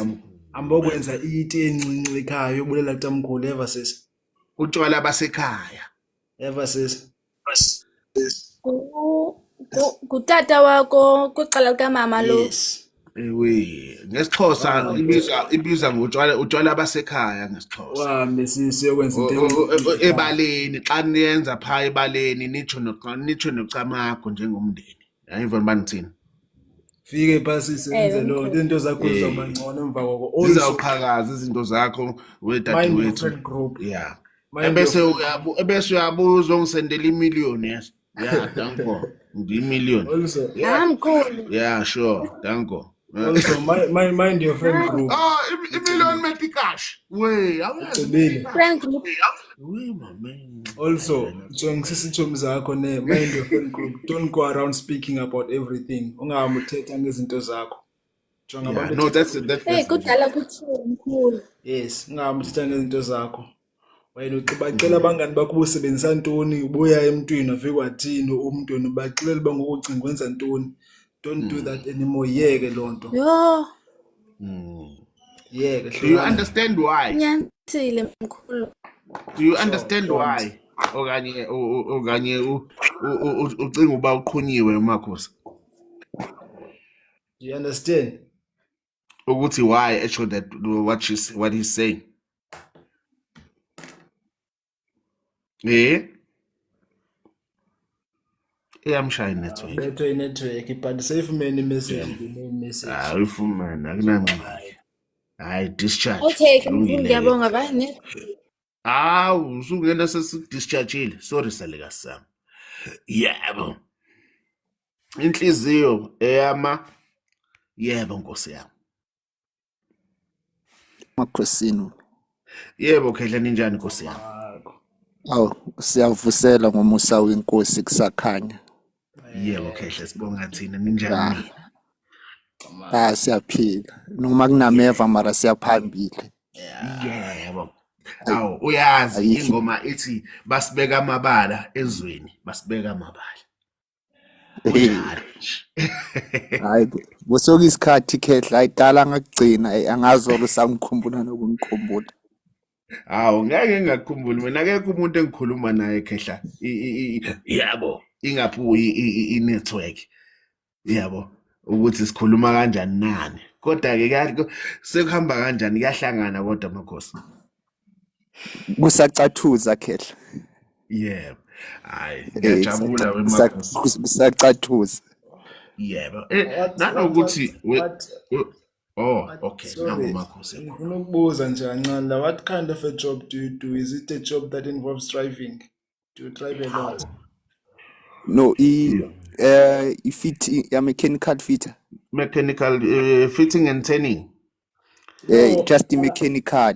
hamba ukwenza iti encinci ekhaya yobulela kutamkhulu ever sis. Utshwala basekhaya. Ever sis. Kutata wakho kuqala likamama lo. Yes. Ewe, ngesixhosa ibiza ngotshwala basekhaya ngesixhosa. Wahambe siyokwenza into Ebaleni xa niyenza pha ebaleni nitsho nocamakho njengomndeni. Ayiva banithini? fike phasi senze lo into zakho zizoba ngcono emva koko. Zizawuqhakaza izinto zakho wedadewethu. Group. Yeah. Ebese uyabuza ungisendela imiliyoni yes. Yeah, danko. Imiliyoni. Also, Mkhulu. Yeah, sure. Danko. also mind your friend group. Imiliyoni metikash. Wey, Ugcibile. Friend group. wey my man. Also, njengisisitshomi zakho mind your friend group. Don't go around speaking about everything. Ungahambi uthetha ngezinto zakho. Jonga Yeah, abantu. no, that's Hey, kudala kuthiwa mkhulu. Yes, ungahambi uthetha ngezinto zakho. Wena ucibacela abangani bakho ubusebenzisa ntoni, ubuya emntwini ave kwathini umntweni baxelela uba ngokucinga wenza ntoni. Don't do that anymore. Yeke lonto. Yo, Yeke. Do you understand why? nyanisile mkhulu. Do you understand why? Okanye ucinga uba uqhunyiwe uMakhosi. Do you understand? Ukuthi why actually that what he's saying. Iyamshaya network. Bethe network but safe man message the main message. Uyifumana akunangxaki. Hayi discharge. Okay, mkhulu ngiyabonga bani. Usungena sesidischargeile. Sorry saleka sami. Yebo. Inhliziyo eyama yebo Nkosi yami. Makhosini. Yebo Khehla ninjani Nkosi yami? Awu siyavusela ngomusa wenkosi kusakhanya. Yebo Khehla sibonga thina ninjani? Siyaphila. Noma kunameva mara siyaphambili. Yebo. Awu uyazi ingoma ethi basibeka amabala ezweni, basibeka amabala. Hayi bosoka isikhathi Khehla ayidala ngakugcina angazi usangikhumbula nokungikhumbula. Awu ngeke ngakukhumbula mina akekho umuntu engikhuluma naye Khehla. Yabo ingaphuyi i-network. Yabo ukuthi sikhuluma kanjani nani. Kodwa ke sekuhamba kanjani kuyahlangana kodwa Makhosi. Kusacathuza Khehla. Yebo. Hayi ngiyajabula weMakhosi. Kusacathuza. Yebo. Nanokuthi okay. Nangu Makhosi. Ngifuna ukubuza nje kancane, what kind of a job do you do? Is it a job that involves driving? Do you drive a lot? No, fit a mechanical fitter. Mechanical fitting and turning. Just the mechanical.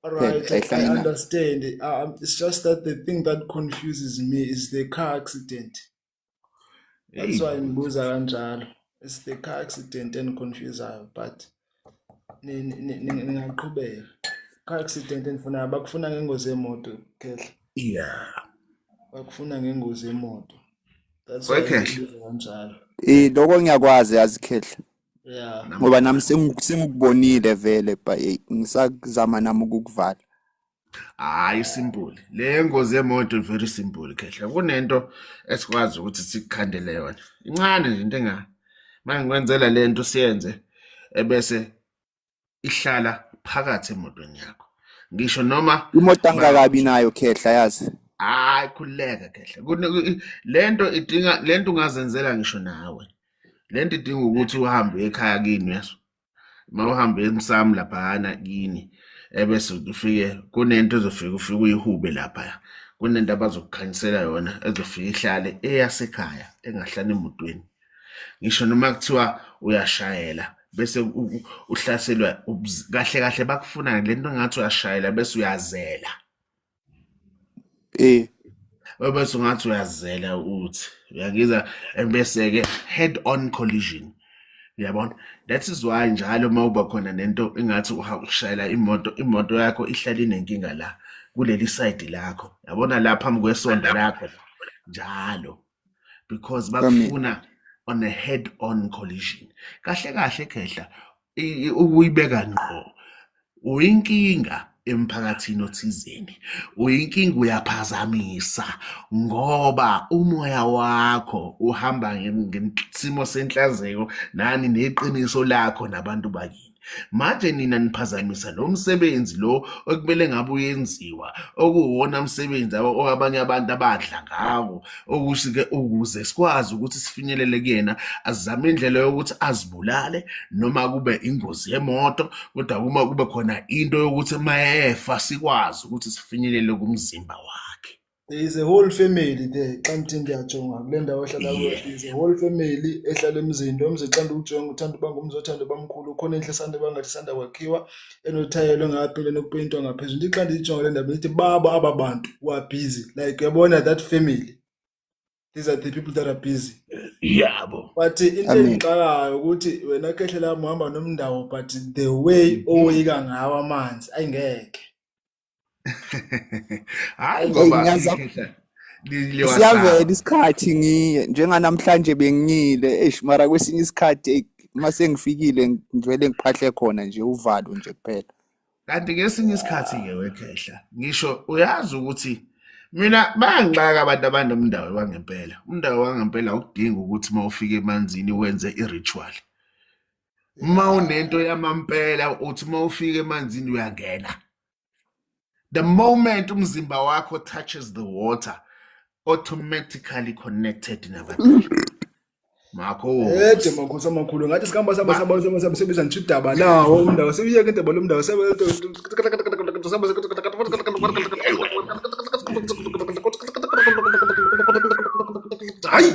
All right, I understand. It's just that the thing that confuses me is the car accident. That's why ngibuza kanjalo. It's the car accident engiconfusayo, but ngingaqhubeka. Car accident engifuna bakufuna ngengozi yemoto, Khehla. Yeah. Bakufuna ngengozi yemoto. That's why why Khehla. ngibuza kanjalo. Lokho ngiyakwazi yazi Khehla. Yeah. Ngoba nami sengikubonile vele ngisakuzama nami ukukuvala. Hayi simple. Le ngozi yemoto very simple Khehla. Kunento esikwazi ukuthi sikukhandele yona. Incane nje into mangikwenzela lento siyenze ebese ihlala phakathi emotweni yakho. Ngisho noma Imoto angakabi nayo Khehla yazi. hayi khuleka Khehla. Lento idinga lento ungazenzela ngisho nawe. Lento idinga ukuthi uhambe ekhaya kini yaso. Mawuhambe emsamo laphana kini ebese ufike kunento ufike uyihube lapha. Kunento abazokukhanyisela yona ezofika ihlale eyasekhaya engahlala emotweni. Ngisho noma kuthiwa uyashayela bese uhlaselwa kahle kahle bakufuna lento ngathi uyashayela bese uyazela. Bese ungathi uyazela uthi uyangizwa bese ke head on collision. Yabona, that is why njalo uma uba khona nento engathi ushayela imoto yakho ihlala inenkinga la kuleli side lakho. Yabona la phambi kwesonto lakho njalo because Kwamina. bakufuna on a head-on collision. Kahle kahle khehla ukuyibeka ngqo. Uyinkinga emphakathini othizeni. Uyinkinga uyaphazamisa ngoba umoya wakho uhamba ngesimo senhlazeko nani neqiniso lakho nabantu bakini. Manje nina niphazamisa lo msebenzi lo okumele ngabe uyenziwa okuwona msebenzi abanye abantu abadla ngawo okusike ukuze sikwazi ukuthi sifinyelele kuyena azame indlela yokuthi azibulale noma kube ingozi yemoto kodwa uma kube khona into yokuthi mayefa sikwazi ukuthi sifinyelele kumzimba wakhe. There is a whole family there. Xa ngithi ngiyajonga kule ndawo ehlala kuyo, there is a whole family ehlala emzini. Umzecanda ukujonga uthanda uba ngumzothanda bamkhulu. Khona indlu esanda bangathi sanda kwakhiwa enothayelo ngaphinde nokupeyintwa ngaphezulu. Ndithi xa ndiyijonga le ndaba ndithi baba aba bantu who are busy. Like uyabona that family. These are the people that are busy. Yabo. But into Amen. engixakayo ukuthi wena khehlela muhamba nomndawo but the way oyika ngawo amanzi ayingeke. Hayi ngoba ngiyaza- ikhehla liliwasaba. Siyavela isikhathi ngiye njenganamhlanje bengiyile mara kwesinye isikhathi mase ngifikile ngivele ngiphahle khona nje uvalo nje kuphela. Kanti ngesinye isikhathi-ke wekhehla ngisho uyazi ukuthi mina bayangixaka abantu abanomndawo wangempela. Umndawo wangempela ukudinga ukuthi uma ufika emanzini wenze i-ritual. Uma unento yamampela uthi uma ufika emanzini uyangena. The moment umzimba wakho touches the water, automatically connected nabantu. Makho Ede makhosi amakhulu ngathi sikhamba saba sebiza nje udaba lawo umndawo sebiyeke indaba lo mndawo hayi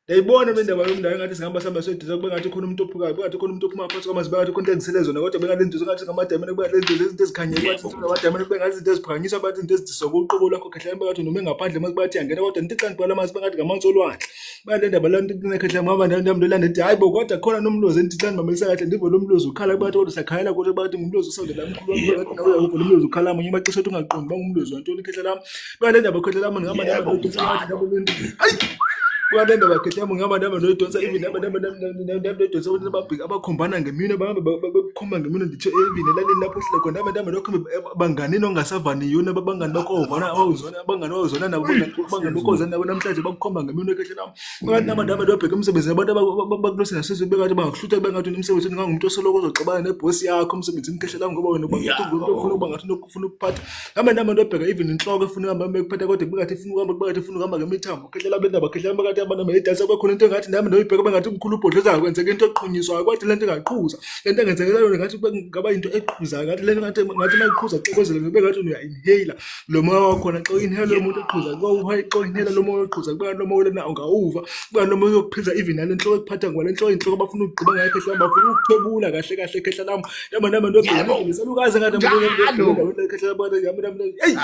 yayibona indaba yomndawo ngathi sihamba sihamba sodiza kube ngathi khona umuntu ophukayo ngathi khona umuntu ophuma phansi kwamazi ngathi khona engisele zona kodwa bengalenzizo ngathi ngamadamene kube ngalenzizo izinto ezikhanyele ngathi ngamadamene kube ngathi izinto eziphakanyiswa ngathi izinto ezidisoka uqobo lakho khehla ngathi noma engaphandle mase bathi yangena kodwa nithi xa ngibhala amazi bengathi ngamanzi olwandle bayale ndaba lanto khehla ngaba ndamlo lande ndithi hayi bo kodwa khona nomlozi nithi xa ngimamelisa kahle ndivo lo mlozi ukhala kubathi kodwa sakhala kodwa bathi ngumlozi usondela mkhulu wami ngathi nawe ukho lo mlozi ukhala munye baxesha ukuthi ungaqondi bangumlozi wantoni khehla lami bayale ndaba khehla lami ngaba ndaba ngathi ndabo hayi kwale ndaba khehla ngaba ndaba noyidonsa even ndaba ukuthi ababhika abakhombana ngemini bahamba bakhomba ngemini ndithi even elalini lapho sihle khona ndaba lokho banganini ongasavaniyo nabangani bakho ovana awuzona abangani awuzona nabo bangani okozana nabo namhlanje bakukhomba ngemini khehla lami ngathi ndaba dobheka umsebenzi abantu bakulosi nasizwe bekathi bangahlutha bengathi umsebenzi ngangumuntu osoloko ozoxabana nebhosi yakho umsebenzi khehla lami ngoba wena ufuna ukuba ngathi ufuna ukuphatha ndaba dobheka even inhloko efuna uhamba bekuphatha kodwa bekathi ufuna ukuhamba ngemithambo khehla lami ndaba khehla bekathi abantu amayidasa bakhona into engathi nami noyibheka bengathi umkhulu ubhodloza kwenzeka into eqhunyiswayo kwathi lento engaqhuza lento engenzekelayo ngathi ngaba into eqhuzayo ngathi lento ngathi mayiqhuza xokozela ngobe ngathi uya inhaler lo moya wakhona xa inhaler umuntu eqhuza xa inhaler lo moya oqhuza kuba lo moya lena ungawuva kuba lo moya yokuphila even nale nhloko ekuphatha ngale nhloko inhloko abafuna ukugqiba ngayo khehla bafuna ukuthebula kahle kahle khehla lami nami ndobheka ngisalukazi ngathi khehla bani hey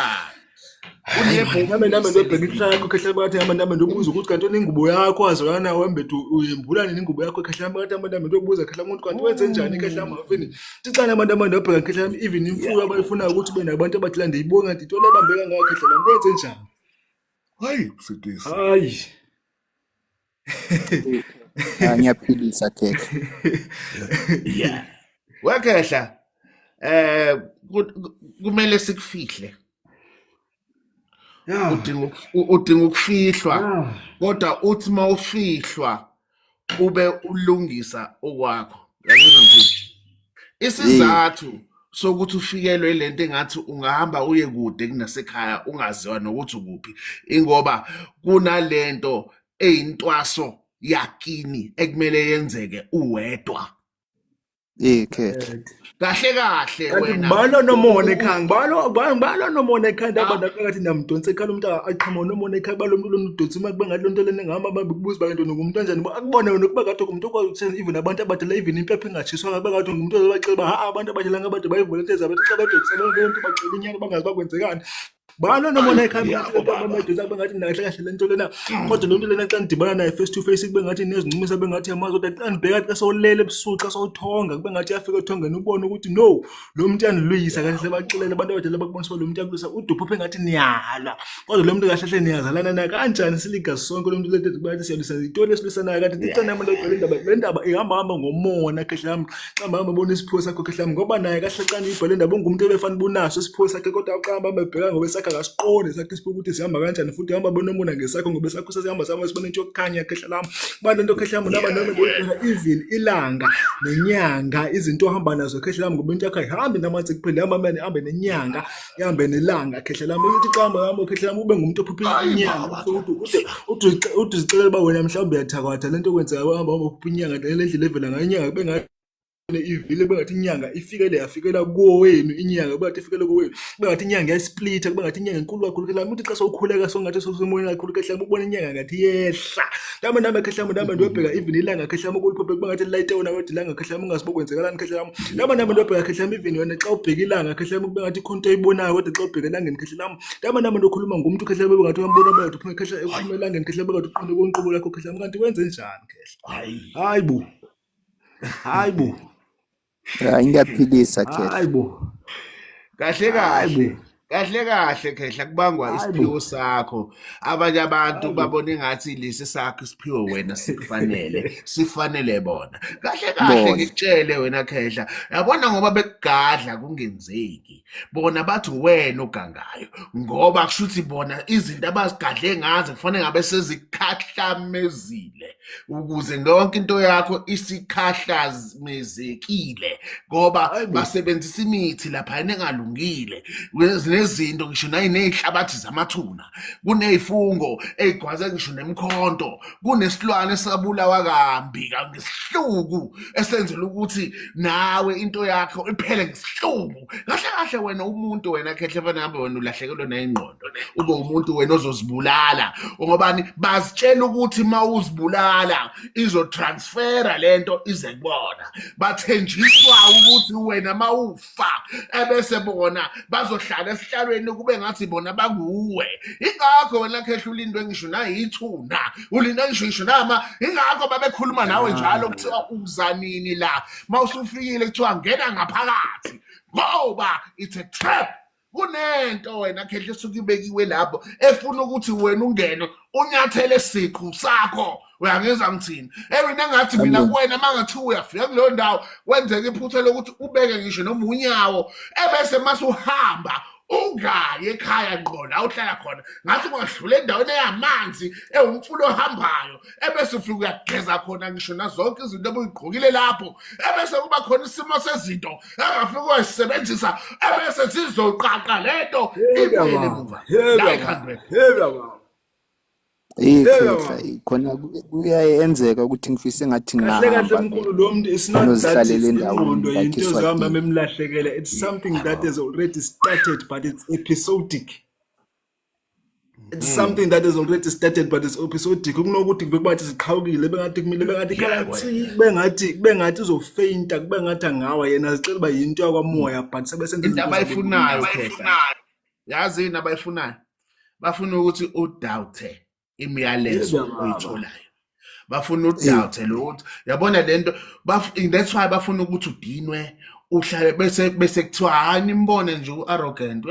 nami ndobheka inhlaka yakho khehla bathi nami ndobuza ukuthi kanti ingubo yakho azwana wembethu uyembulana nengubo yakho khehla nami ndobuza khehla umuntu kanti wenze njani khehla mafini ticana nami ndobheka khehla even imfuyo abayifuna ukuthi benabantu abathi la ndiyibonga ngathi into lebambeka ngayo khehla nami wenze njani hayi sidisi. hayi Ngiyaphilisa khehla. Yeah. Wekhehla kumele sikufihle. Udinga ukufihlwa kodwa uthi mawufihlwa ube ulungisa okwakho. Yabona mfowethu. Isizathu sokuthi ufikelwe lento engathi ungahamba uye kude kunasekhaya ungaziwa nokuthi ukuphi ingoba kunalento eyintwaso yakini ekumele yenzeke uwedwa. Khehla. Kahle kahle kanti wena. ngibalo nomona ekhaya ngibalo nomona ekhaya abantu phakathi namdonse ekhaya umuntu aqhama nomona ekhaya balo muntu lomdonse uma kube ngalonto lena ngihamba babuza ba into ngumuntu kanjani akubona wena kuba kade umuntu okwazi ukuthi even abantu abadala even impepho engatshiswa ngabe kade ngumuntu ozobacela abantu abadala ngabantu bayivolunteer abantu abadala sebenza into bacela inyani bangazi bakwenzekani bana noma nayikhamba yabo baba amadoda bengathi nakahle kahle lento lena kodwa lo muntu lena xa ndibana naye face to face kube ngathi nezinqumisa bengathi yamazi kodwa xa ndibheka xa sowulele ebusuku xa sowuthonga kube ngathi yafika ethongeni ubone ukuthi no lo muntu yaniluyisa kahle sebaxelela abantu abadala bakubonisa lo muntu yakulisa uDuphuphe engathi niyala kodwa lo muntu kahle kahle niyazalana naye kanjani siligazi sonke lo muntu lethe kubathi siyalisa itoni esilisanayo kanti icana yami le ndaba ihamba ngomona kahle yami xa mama bona isipho sakho kahle yami ngoba naye kahle xa ngibhale ndaba ngumuntu ebefanele bunaso isipho sakhe kodwa xa baba bebheka ngoba akasiqonde sakhe isipho ukuthi sihamba kanjani futhi hamba bonomona ngesakho ngoba sakho sesihamba sama sibone into yokukhanya kahle lami bana into kahle lami naba noma even ilanga nenyanga izinto ohamba nazo kahle lami ngoba into yakho ayihambi namanzi kuphela hamba manje hambe nenyanga ihambe nelanga kahle lami ukuthi xa hamba hamba kahle lami ube ngumuntu ophupha inyanga uthi uzixelela ba wena mhlawumbe uyathakatha lento okwenzeka hamba uphupha inyanga le ndlela evela ngayo inyanga kube ngathi ivile bengathi inyanga ifikele yafikela kuwo wenu inyanga bengathi ifikele kuwo wenu bengathi inyanga yasplita bengathi inyanga enkulu kakhulu kahle umuntu xa sowukhuleka songathi sosemoyeni kakhulu kahle ubona inyanga ngathi yehla nami nami kahle nami ndiyobheka even ilanga kahle ukuliphephe bengathi light wona kodwa ilanga kahle ungasibo kwenzekalani kahle nami ndiyobheka kahle even wena xa ubheka ilanga kahle bengathi ikhonto ibonayo kodwa xa ubheka elangeni kahle nami ndokhuluma ngomuntu kahle bengathi uyambona bengathi uphuma kahle ekhuluma elangeni kahle bengathi uqonde konqubo lakho kahle kanti wenze njani kahle hayi bo Ngiyaphilisa khe. hayibo kahle kahle khehla kubangwa isiphiwo sakho abanye abantu babona engathi lesi sakho isiphiwo wena sifanele bona kahle ngikutshele wena khehla yabona ngoba bekugadla kungenzeki bona bathi wena ogangayo ngoba kushuthi bona izinto abazigadle ngazo kufanele ngabe sezikhahlamezile ukuze yonke into yakho isikhahlamezekile ngoba basebenzisa imithi lapha engalungile nezinto ngisho nezihlabathi zamathuna kunezifungo ezigwaze ngisho nemkhonto kunesilwane esabulawa kambi ngesihluku esenzela ukuthi nawe into yakho iphele ngesihluku kahle wena umuntu wena khehle fana ngabe wena ulahlekelwe nayingqondo ube umuntu wena ozozibulala ngobani bazitshela ukuthi mawuzibulala izotransfera lento ize kubona bathenjiswa ukuthi wena mawufa ebese bona bazohlala esihlalweni kube ngathi bona banguwe ingakho wena khehla ulindwe ngisho nayithuna ulindwe ngisho nama ingakho babekhuluma nawe njalo kuthiwa uzanini la mawusufikile kuthiwa ngena ngaphakathi ngoba it's a trap kunento wena khehla esuke ibekiwe lapho efuna ukuthi wena ungene unyathele isiqhu sakho uyangeza ngithini wena ngathi mina kuwena mangathi uyafika kuleyo ndawo wenzeka iphutha lokuthi ubeke ngisho noma unyawo ebese masuhamba ungaye ekhaya ngqo la uhlala khona ngathi ungadlula endaweni eyamanzi ewumfulo ohambayo ebese ufika uyageza khona ngisho nazonke izinto obuyigqokile lapho ebese kuba khona isimo sezinto engafika uyisebenzisa ebese sizoqaqa lento ibuyele emuva Ikhehla khona kuyayenzeka ukuthi ngifise ngathi kahle mkhulu lo muntu is not that endaweni into ezihamba memlahlekela it's something that has already started but it's episodic it's something that has already started but it's episodic kunokuthi kube bathi siqhawukile bengathi kumile bengathi bengathi uzofeinta kube ngathi ngawa yena zicela ba yinto yakwamoya but sebesenza into abayifunayo khehla yazi into abayifunayo bafuna ukuthi udoubte imiyalezo oyitholayo bafuna udoubt lo yabona lento that's why bafuna ukuthi udinwe uhlale bese kuthiwa hani imbone nje uarrogant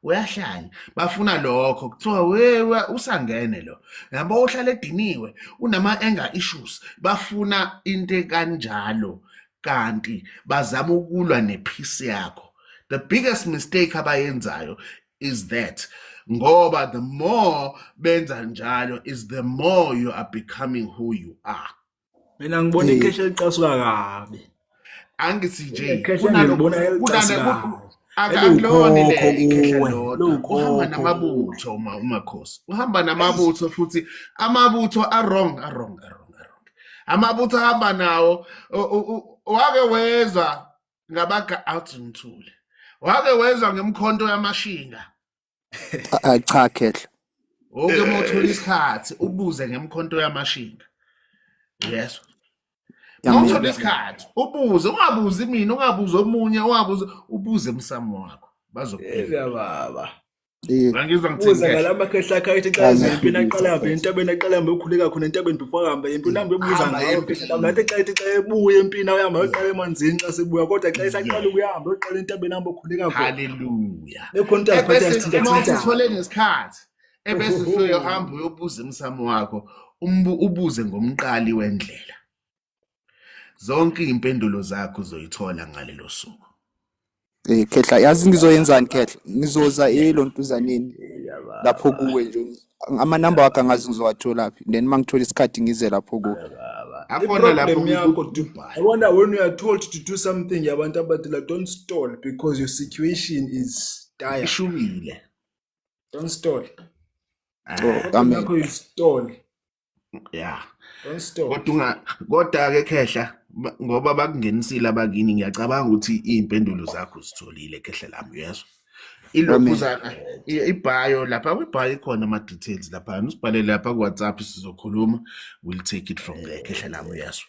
uyahlanya bafuna lokho kuthiwa wewe usangene lo yabo uhlale ediniwe unama anger issues bafuna into kanjalo kanti bazama ukulwa nepeace yakho the biggest mistake abayenzayo is that ngoba the more benza njalo is the more you are becoming who you are mina ngibona ikhesha liqasuka kabi angithi nje uhamba namabutho umakhosi uhamba namabutho futhi amabutho wrong amabutho ahamba nawo wake wezwa ngabaga out Mthuli wake wezwa ngemkhonto yamashinga cha khehla oke mothola isikhathi ubuze ngemkhonto yamashinga yes mothola isikhathi ubuze ungabuzi mina ungabuza omunye ungabuza ubuze emsamo wakho bazokuphela baba Ngizwa ngithini Uza Khehla? ngalama khehla akhe ethi xa ezempini aqala hambe entabeni aqala hambe ukhuleka khona entabeni before hamba empini hambe ebuza Hamba ngawo empini. khehla lathi xa ethi xa ebuya empini uyahamba uyoqala emanzini xa sebuya kodwa xa esaqala ukuyahamba uyoqala entabeni hambe ukhuleka khona Hallelujah. ekhona into aziphatha Ebese sithinta uma thinta usithole nesikhathi ebese uyohamba uyobuza emsamo wakho ubuze ngomqali wendlela. Zonke impendulo zakho uzoyithola ngalelo suku. Khehla yazi ngizoyenzani Khehla? Ngizoza elontuzaneni lapho kuwe nje. Amanamba wakho angazi ngizowatholaphi. Then mangithola isikhathi ngize lapho kuwe. Akhona lapho problem yakho kuDubai. I wonder when you are told to do something yabantu abadala don't stall because your situation is dire. Ishubile. Don't stall. Amen. Problem yakho you stall. Yeah. Don't stall. Kodwa ke Khehla ngoba bakungenisile abakini ngiyacabanga ukuthi impendulo zakho uzitholile Khehla lami uyezwa. Ilokhuzana ibhayo lapha kwibhayo ikhona ama details lapha usibhalele lapha ku WhatsApp sizokhuluma we'll take it from there Khehla lami uyezwa.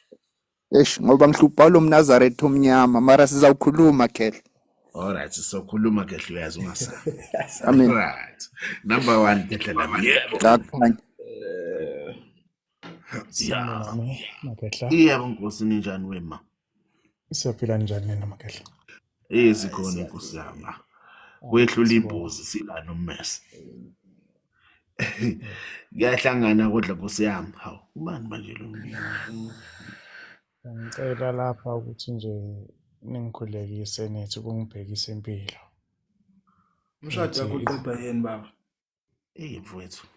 Ngoba ngihlupha lo mNazaretha omnyama mara sizawukhuluma Khehla. Alright sizokhuluma Khehla uyazi ungasabi. Amen. Right. Number 1 Khehla lami. Ngakhanya. Sanibonani Makhehla. Yebo Nkosi ninjani wema? Siyaphila njani nina Makhehla? Sikhona Nkosi yami. Kwehlula imbuzi sila nommese. Kuyahlangana kodwa Nkosi yami. Hawu ubani manje lo? Ngicela lapha ukuthi nje ningikhulekise nithi kungibhekisa impilo. Umshado wakho uqedwa yini baba? Mfowethu.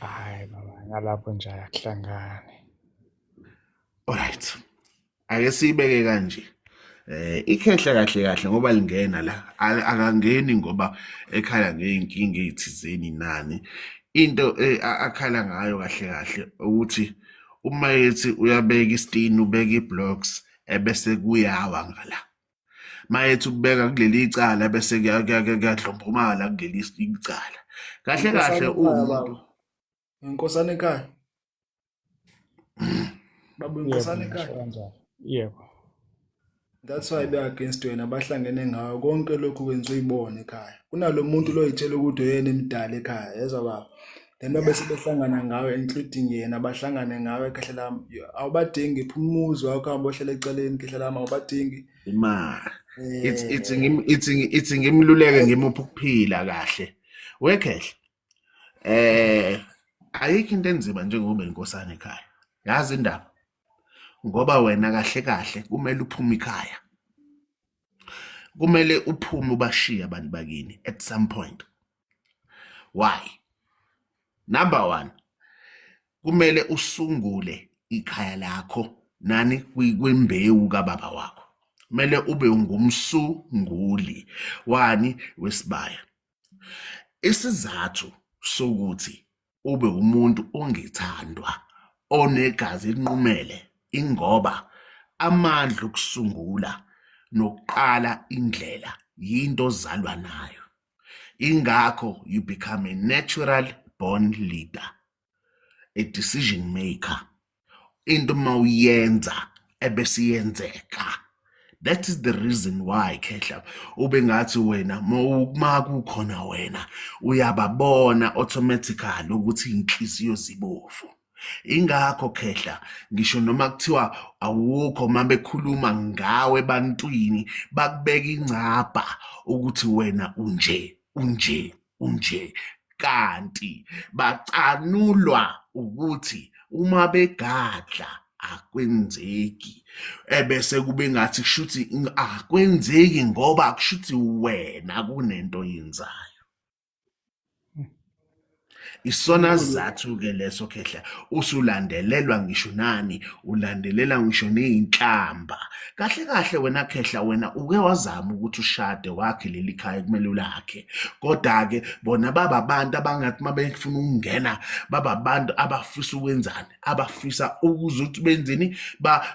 Hayi baba ngalapho nje akuhlangane. Alright. Ake sibeke kanje. Ikhehla kahle kahle ngoba lingena la akangeni ngoba ekhala ngeinkinga ezithizeni nani. Into akhala ngayo kahle kahle ukuthi uma yethi uyabeka istini ubeka iblocks ebese kuyawa ngala. Mayethi ubeka kuleli icala bese kuyadlombomala kuleli icala. Kahle kahle umuntu Inkosana ekhaya. Baba inkosana ekhaya. Kanjalo. Yebo. That's why they against wena bahlangene ngayo konke lokhu kwenziwa ibone ekhaya. Kunalo muntu lo yitshela ukuthi uyena emdala ekhaya yezwa baba. Then bese behlangana ngawe including yena bahlangane ngawe Khehla lami. Awubadingi phumuzo wakho hamba ohlala eceleni Khehla lami awubadingi. imali. It's ngimluleke ngimupha ukuphila kahle. Wekhehla. Ayikho into enzima njengoba inkosana ekhaya. Yazi indaba. Ngoba wena kahle kahle kumele uphume ekhaya. Kumele uphume ubashiya abantu bakini at some point. Why? Number 1. Kumele usungule ikhaya lakho nani kwimbewu kababa wakho. Kumele ube ngumsunguli wani wesibaya. Isizathu sokuthi ube umuntu ongethandwa onegazi elinqumele ingoba amandla okusungula nokuqala indlela yinto ozalwa nayo. Ingakho you become a natural born leader, a decision maker. Into mawuyenza ebese yenzeka. That is the reason why Khehla ube ngathi wena makukhona wena uyababona automatically ukuthi inhliziyo zibofu. Ingakho Khehla ngisho noma kuthiwa awukho mabekhuluma ngawe ebantwini bakubeka ingcaba ukuthi wena unje kanti bacanulwa ukuthi uma begadla akwenzeki ebese kube ngathi kushuthi akwenzeki ngoba kushuthi wena kunento yenzayo. Isona zathu ke leso Khehla usulandelelwa ngisho nani ulandelela ngisho nezinhlamba. Kahle kahle wena Khehla wena uke wazama ukuthi ushade wakhe leli khaya kumele ulakhe. Kodwa ke bona baba abantu abangathi mabefuna ukungena baba abantu abafisa ukwenzani abafisa ukuzuthi benzeni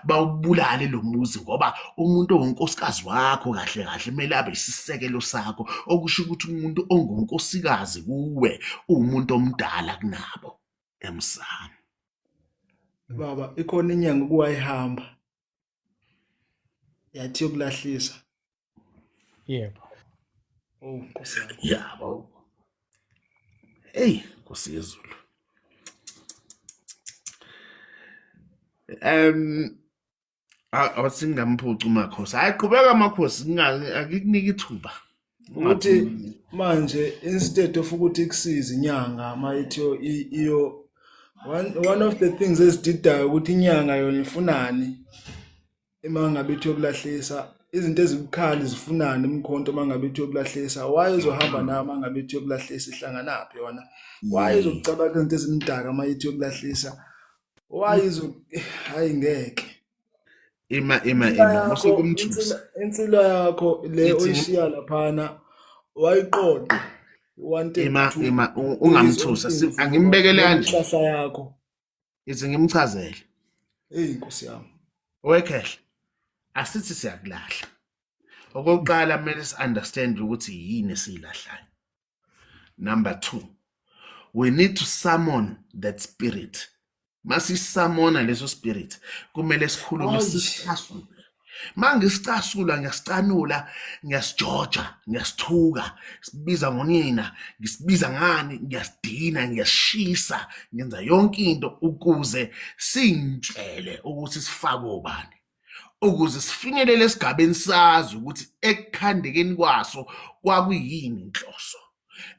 bawubulale lo muzi ngoba umuntu ongunkosikazi wakho kahle kahle kumele abe isisekelo sakho okusho ukuthi umuntu ongunkosikazi kuwe umuntu omdala kunabo emsamo. Baba ikhona inyanga kuwayihamba. Yathi yokulahlisa. Yebo. Oh, Nkosi yami. Yabo. Hey, Nkosi yezulu. Awusingamphucu uMakhosi. Hayi qhubeka Makhosi, akikunika ithuba. Ukuthi manje instead of ukuthi ikusize inyanga mayithi iyo one of the things ezididayo ukuthi inyanga yona ifunani uma ngabe ithi yokulahlisa izinto ezibukhali zifunani imkhonto uma ngabe ithi yokulahlisa why izohamba nayo uma ngabe ithi yokulahlisa ihlanganaphi yona why izokucabanga izinto ezimdaka uma ithi yokulahlisa why hayi ngeke Ima usukumthusa. insila yakho le oyishiya laphana wayiqoqe wanted Ima ungamthusa. Angimbekele kanje. Inhlahla yakho Ithi ngimchazele. hey Nkosi yami Wekhehle. Asithi siyakulahla. Okokuqala kumele understand ukuthi yini esilahlayo. Number 2, we need to summon that spirit. Masi summona leso spirit kumele sikhulume sisicasule. Mangisicasula ngiyasicanula, ngiyasijoja, ngiyasithuka, sibiza ngonina, ngisibiza ngani, ngiyasidina, ngiyashisa, ngenza yonke into ukuze singitshele ukuthi sifake obani. Ukuze sifinyelele esigabeni sazi ukuthi ekukhandekeni kwaso kwakuyini inhloso.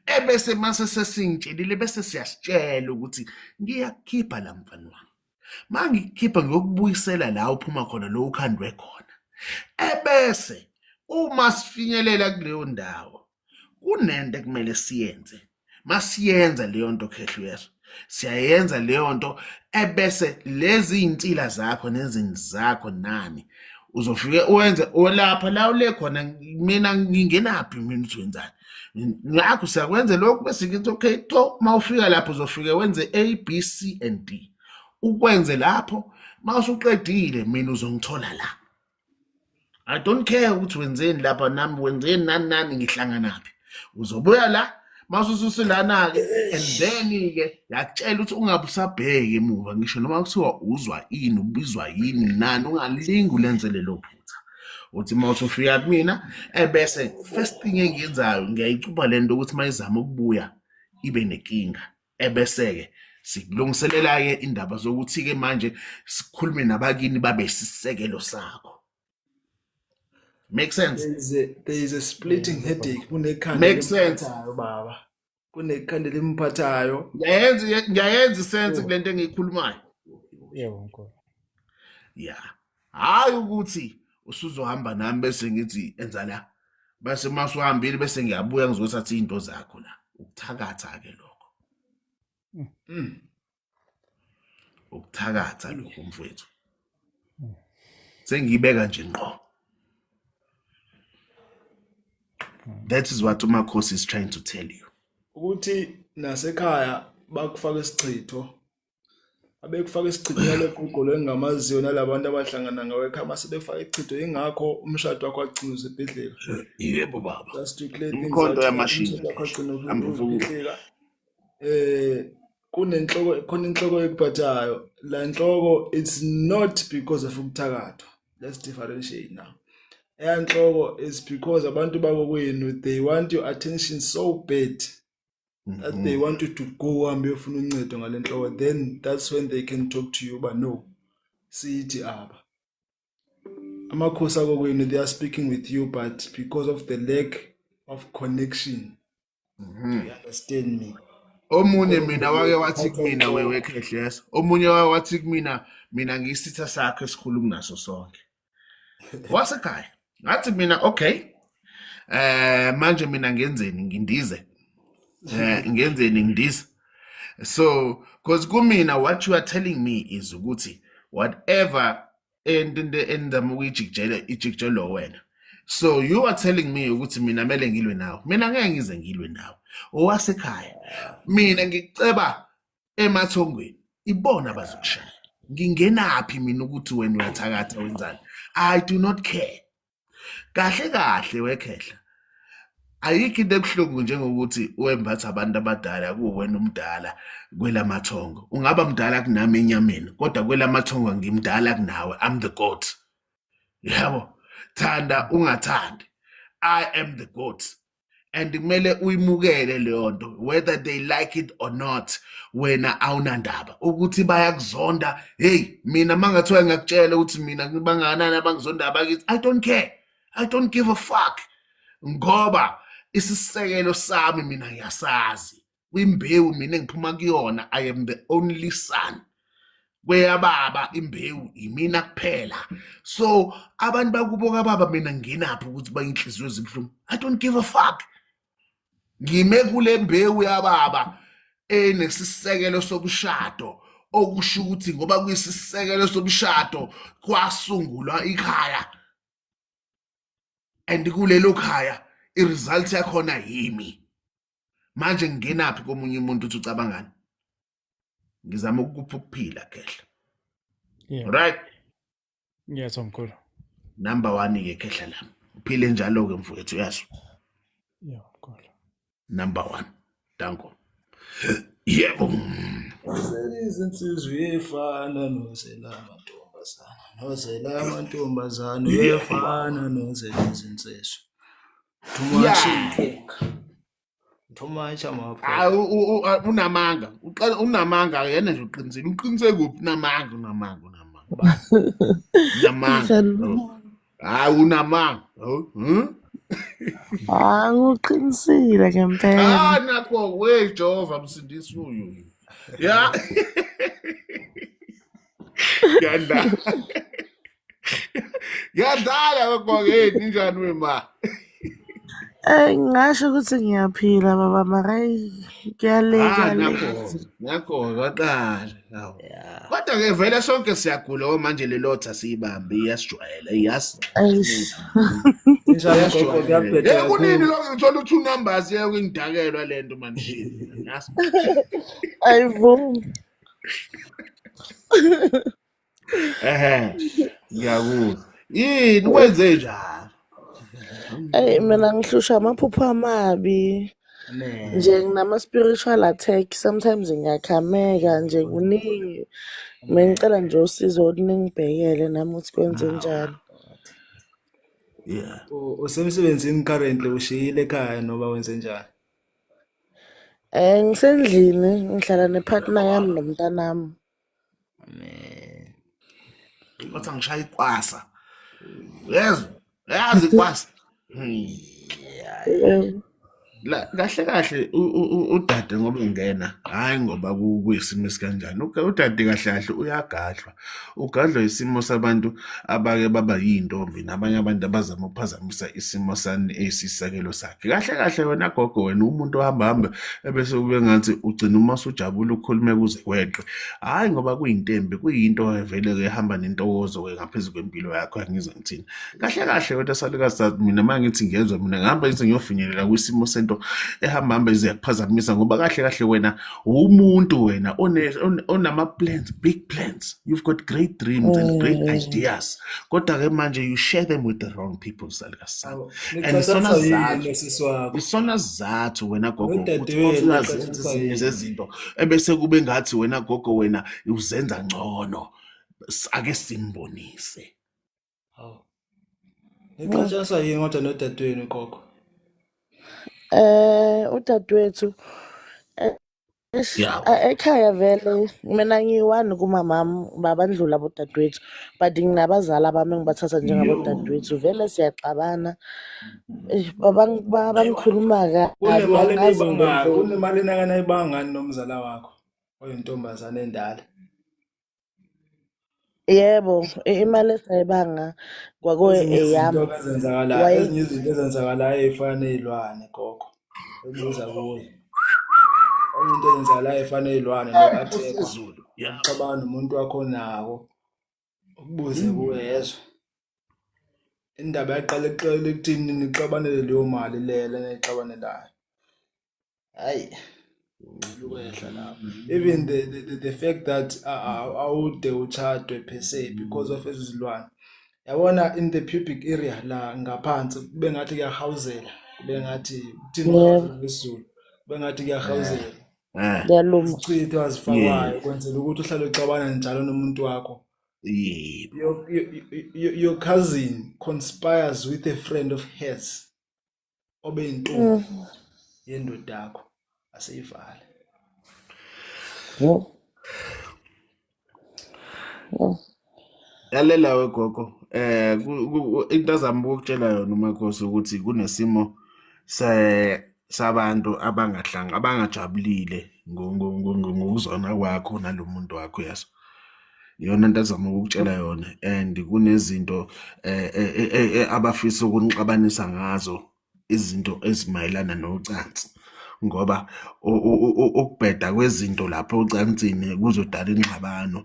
Ebese mase sesingitshelile bese siyasitshela ukuthi ngiyakhipha la mfana wami. Mangikhipha ngiyokubuyisela la uphuma khona lo ukhandwe khona. Ebese uma sifinyelela kuleyo ndawo kunento ekumele siyenze. Masiyenza leyo nto Khehlu yeso. Siyayenza leyo nto ebese lezi insila zakho nezinto zakho nani uzofike uwenze olapha la ule khona mina ngingenaphi mina uthwenzani. Ngakho siyakwenza lokho bese ngithi okay to mawufika lapho uzofike wenze A B C and D. Ukwenze lapho mawusuqedile mina uzongithola la. I don't care ukuthi wenzeni lapha nami wenzeni nani ngihlanganaphi. Uzobuya la mawususilana ke and then ke yakutshela ukuthi ungabusabheke emuva ngisho noma kuthiwa uzwa ini ubizwa yini nani ungalingi ulenzele lo phutha. Uthi mawusufika kumina ebese first thing engiyenzayo ngiyayicuba lento ukuthi mayizama ukubuya ibe nenkinga ebese ke sikulungiselela ke indaba zokuthi ke manje sikhulume nabakini babe sisekelo sakho. Make sense? there is a splitting headache kunekhanda Make sense. elimphathayo baba kunekhanda elimphathayo Ngiyayenza isense kulento engiyikhulumayo. Yebo Nkosi. Yeah. Hayi ukuthi usuzohamba nami bese ngithi enza la. Bese masuhambile bese ngiyabuya ngizothatha izinto zakho la. Ukuthakatha ke lokho. Ukuthakatha lokho mfowethu. Sengiyibeka nje ngqo. That is what uMakhosi is trying to tell you. ukuthi nasekhaya bakufaka isichitho abekufaka isichitho yalegugu engamaziyo nalabantu abahlangana ngawe ekhaya mase befaka isichitho ingakho umshado wakho agcina usebhedlela. Yebo baba. Just to clear things Umkhonto out, yamashini. umshado wakho agcina Amvuka. usebhedlela. Khona inhloko ekuphathayo la inhloko it's not because of ukuthakathwa. Let's differentiate now. Enhloko is because abantu bakokwenu they want your attention so bad that they want you to go hambe ufuna uncedo ngalenhloko, then that's when they can talk to you, but no sithi aba amakhosi akokwenu they are speaking with you, but because of the lack of connection, you understand me. Omunye mina wake wathi kumina wewe Khehlu yeso. Omunye wake wathi kumina ngiyisitha sakhe esikhuluma naso sonke. Wasekhaya. Ngathi mina okay. Manje mina ngenzeni ngindize. Ngenzeni ngidize. So cause kumina what you are telling me is ukuthi whatever endam ukujikjelo wena. So you are telling me ukuthi mina mele ngilwe nawe. Mina ngeke ngize ngilwe nawe. Owasekhaya. Mina ngiceba emathongweni. Ibona bazokushaya. Ngingenaphi mina ukuthi wena uyathakatha wenzani? I do not care. Kahle wekhehla. Ayikho into ebuhlungu njengokuthi wembatha abantu abadala kuwena umdala kwelamathongo. Ungaba mdala kunami enyameni, kodwa kwelamathongo ngimdala kunawe. I'm the goat. Yabo. Thanda ungathandi. I am the goat. and kumele uyimukele leyo nto whether they like it or not. Wena awunandaba ukuthi bayakuzonda. Hey, mina mangathiwa ngakutshela ukuthi mina bangakanani abangizonda bakithi, I don't care. I don't give a fuck. Ngoba isisekelo sami mina ngiyasazi. Kwimbewu mina engiphuma kuyona, I am the only son. Kweyababa imbewu imina kuphela. So abantu bakubo kababa mina nginaphi ukuthi bayinhliziyo ezibhlungu. I don't give a fuck. Ngime kule mbewu yababa enesisekelo sobushado, okusho ukuthi ngoba kuyisisekelo sobushado kwasungulwa ikhaya, and kulelo khaya iresult yakhona yimi. Manje ngingenaphi komunye umuntu uthi ucabangani? Ngizama ukupha ukuphila Khehla. Yeah. Right? Yes, omkhulu. Number 1 ke Khehla lami. Uphile njalo ke mfowethu yazi. Yeah, omkhulu. Number 1. Danko. Yebo. Izinsizwa uyefana nozela amantombazana. Nozela amantombazana uyefana nozela izinsizwa. Thumacha mapho. Unamanga. Unamanga yena nje uqinisile. Uqiniseke kuphi unamanga. Unamanga. Unamanga. Uqinisile ngempela. Nakho Jehova msindisi uyu. Yeah. Yadala kwake ninjani wema? Ngasho ukuthi ngiyaphila baba mara kuyaleka. Nakho kwaqala. Kodwa ke vele sonke siyagula manje lelotha siyibambe iyasijwayela kunini lokho ngithola 2 numbers yekungidakelwa lento manje. Yas. Ayivumi. Ngiyakuzwa. Yini wenze njalo? Mina ngihlusha amaphupho amabi. Nje nginama spiritual attack, sometimes ngiyakhameka nje kuningi. Ngicela nje usizo ningibhekele nami ukuthi kwenze njalo. Yeah. Usemsebenzini currently ushiyile ekhaya noba wenze njani? Ngisendlini ngihlala nepartner yami nomntanami. Kodwa ngishaya ikwasa. Yazi ikwasa. Kahle udade ngoba ungena, hayi ngoba kuyisimo esikanjani. Udade kahle uyagadlwa. Ugadlwa isimo sabantu abake baba yintombi nabanye abantu abazama ukuphazamisa isimo sani esisekelo sakhe. Kahle wena gogo, wena umuntu ohamba ebese kube ngathi ugcina uma usujabula ukukhuluma kuze kweqe. Hayi ngoba kuyintembi, kuyinto evele ke ehamba nentokozo ke ngaphezulu kwempilo yakho. Angizwe ngithini. Kahle wena salukazi mina mangithi ngiyezwa mina ngihamba ngize ngiyofinyelela kwisimo sento ehamba ize yakuphazamisa ngoba kahle wena umuntu wena onama plans, big plans. You've got great dreams and great ideas. Kodwa ke manje you share them with the wrong people salukazi. And isona zathu wena gogo ukuthi uyazi izinto ebese kube ngathi wena gogo wena uzenza ngcono. Ake simbonise. Nixatshana yini kodwa nodadewenu gogo? Udadewethu ekhaya vele mina ngiyi-1 kumamami babandlula abodadewethu, but nginabazali bami engibathatha njengabodadewethu. Vele siyaxabana. Bangikhuluma kabi angazi kunemali nakanayibangani nomzala wakho oyintombazane endala? Yebo, imali esayibanga eyami. Ezinye izinto ezenzakalayo ey'fana ney'lwane gogo ebuza kuyo. Enye into eyenzakalayo ey'fana ney'lwane no-atheka uxabana nomuntu wakho nako ukubuze kuwe yezwa. Indaba yaqala ekuthini nixabanele leyo mali leyo nayixabanelayo. Hayi. Even the fact that awude uchadwe per se because of ezizilwane. Yabona in the pubic area la ngaphansi kube ngathi kuyahawuzela, kube ngathi ngesizulu, kube ngathi kuyahawuzela. Yaluma. Ichitho azifakwayo kwenzela ukuthi uhlale uxabana njalo nomuntu wakho. Your cousin conspires with a friend of hers obeyintombi yendoda yakho aseyivale. Yo. Yalela wegogo into azama ukutshela yona uMakhosi ukuthi kunesimo sabantu abangajabulile ngokuzona kwakho nalomuntu wakho yaso. Iyona into azama ukutshela yona and kunezinto abafisa ukunixabanisa ngazo izinto ezimayelana nocansi ngoba ukubheda kwezinto lapho ocansini kuzodala ingxabano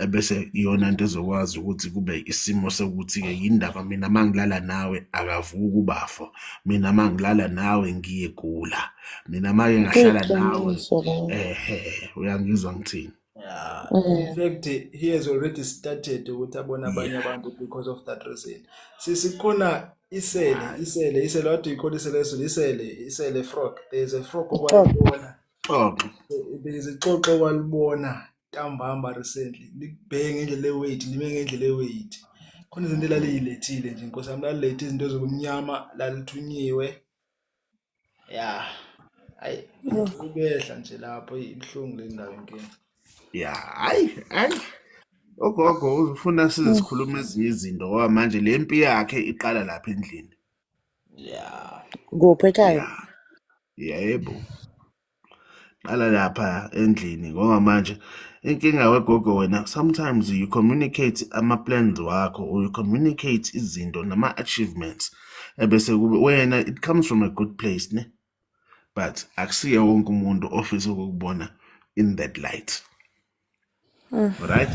bese iyona into ezokwazi ukuthi kube isimo sokuthi-ke yindaba mina mangilala nawe akavuki ubafo, mina mangilala nawe ngiyegula, mina make ngahlala nawe Iqiniso lelo. uyangizwa ngithini? Yeah. In fact, he has already started ukuthi abone abanye abantu because of that reason. Sikhona isele what do you call isele frog. There is a frog owalibona. Xoxo. There is a xoxo owalibona ntambama recently. Libheke ngendlela eweight, lime ngendlela eweight. Khona izinto elaliyilethile nje inkosi yami lalilethe izinto zobumnyama lalithunyiwe. Yeah. Hayi ubehla nje lapho ibhlungu le ndawo inkinga. Ya, hayi. Ogogo uzofuna sizikhuluma ezinye izinto ngoba manje le mpi yakhe iqala lapha endlini. Yeah. Kuphi ekhaya? Yebo. Qala lapha endlini ngoba manje inkinga wegogo wena sometimes you communicate ama-plans wakho or you communicate izinto nama-achievements ebese kube wena it comes from a good place ne but akusiye wonke umuntu ofisa ukukubona in that light. Alright?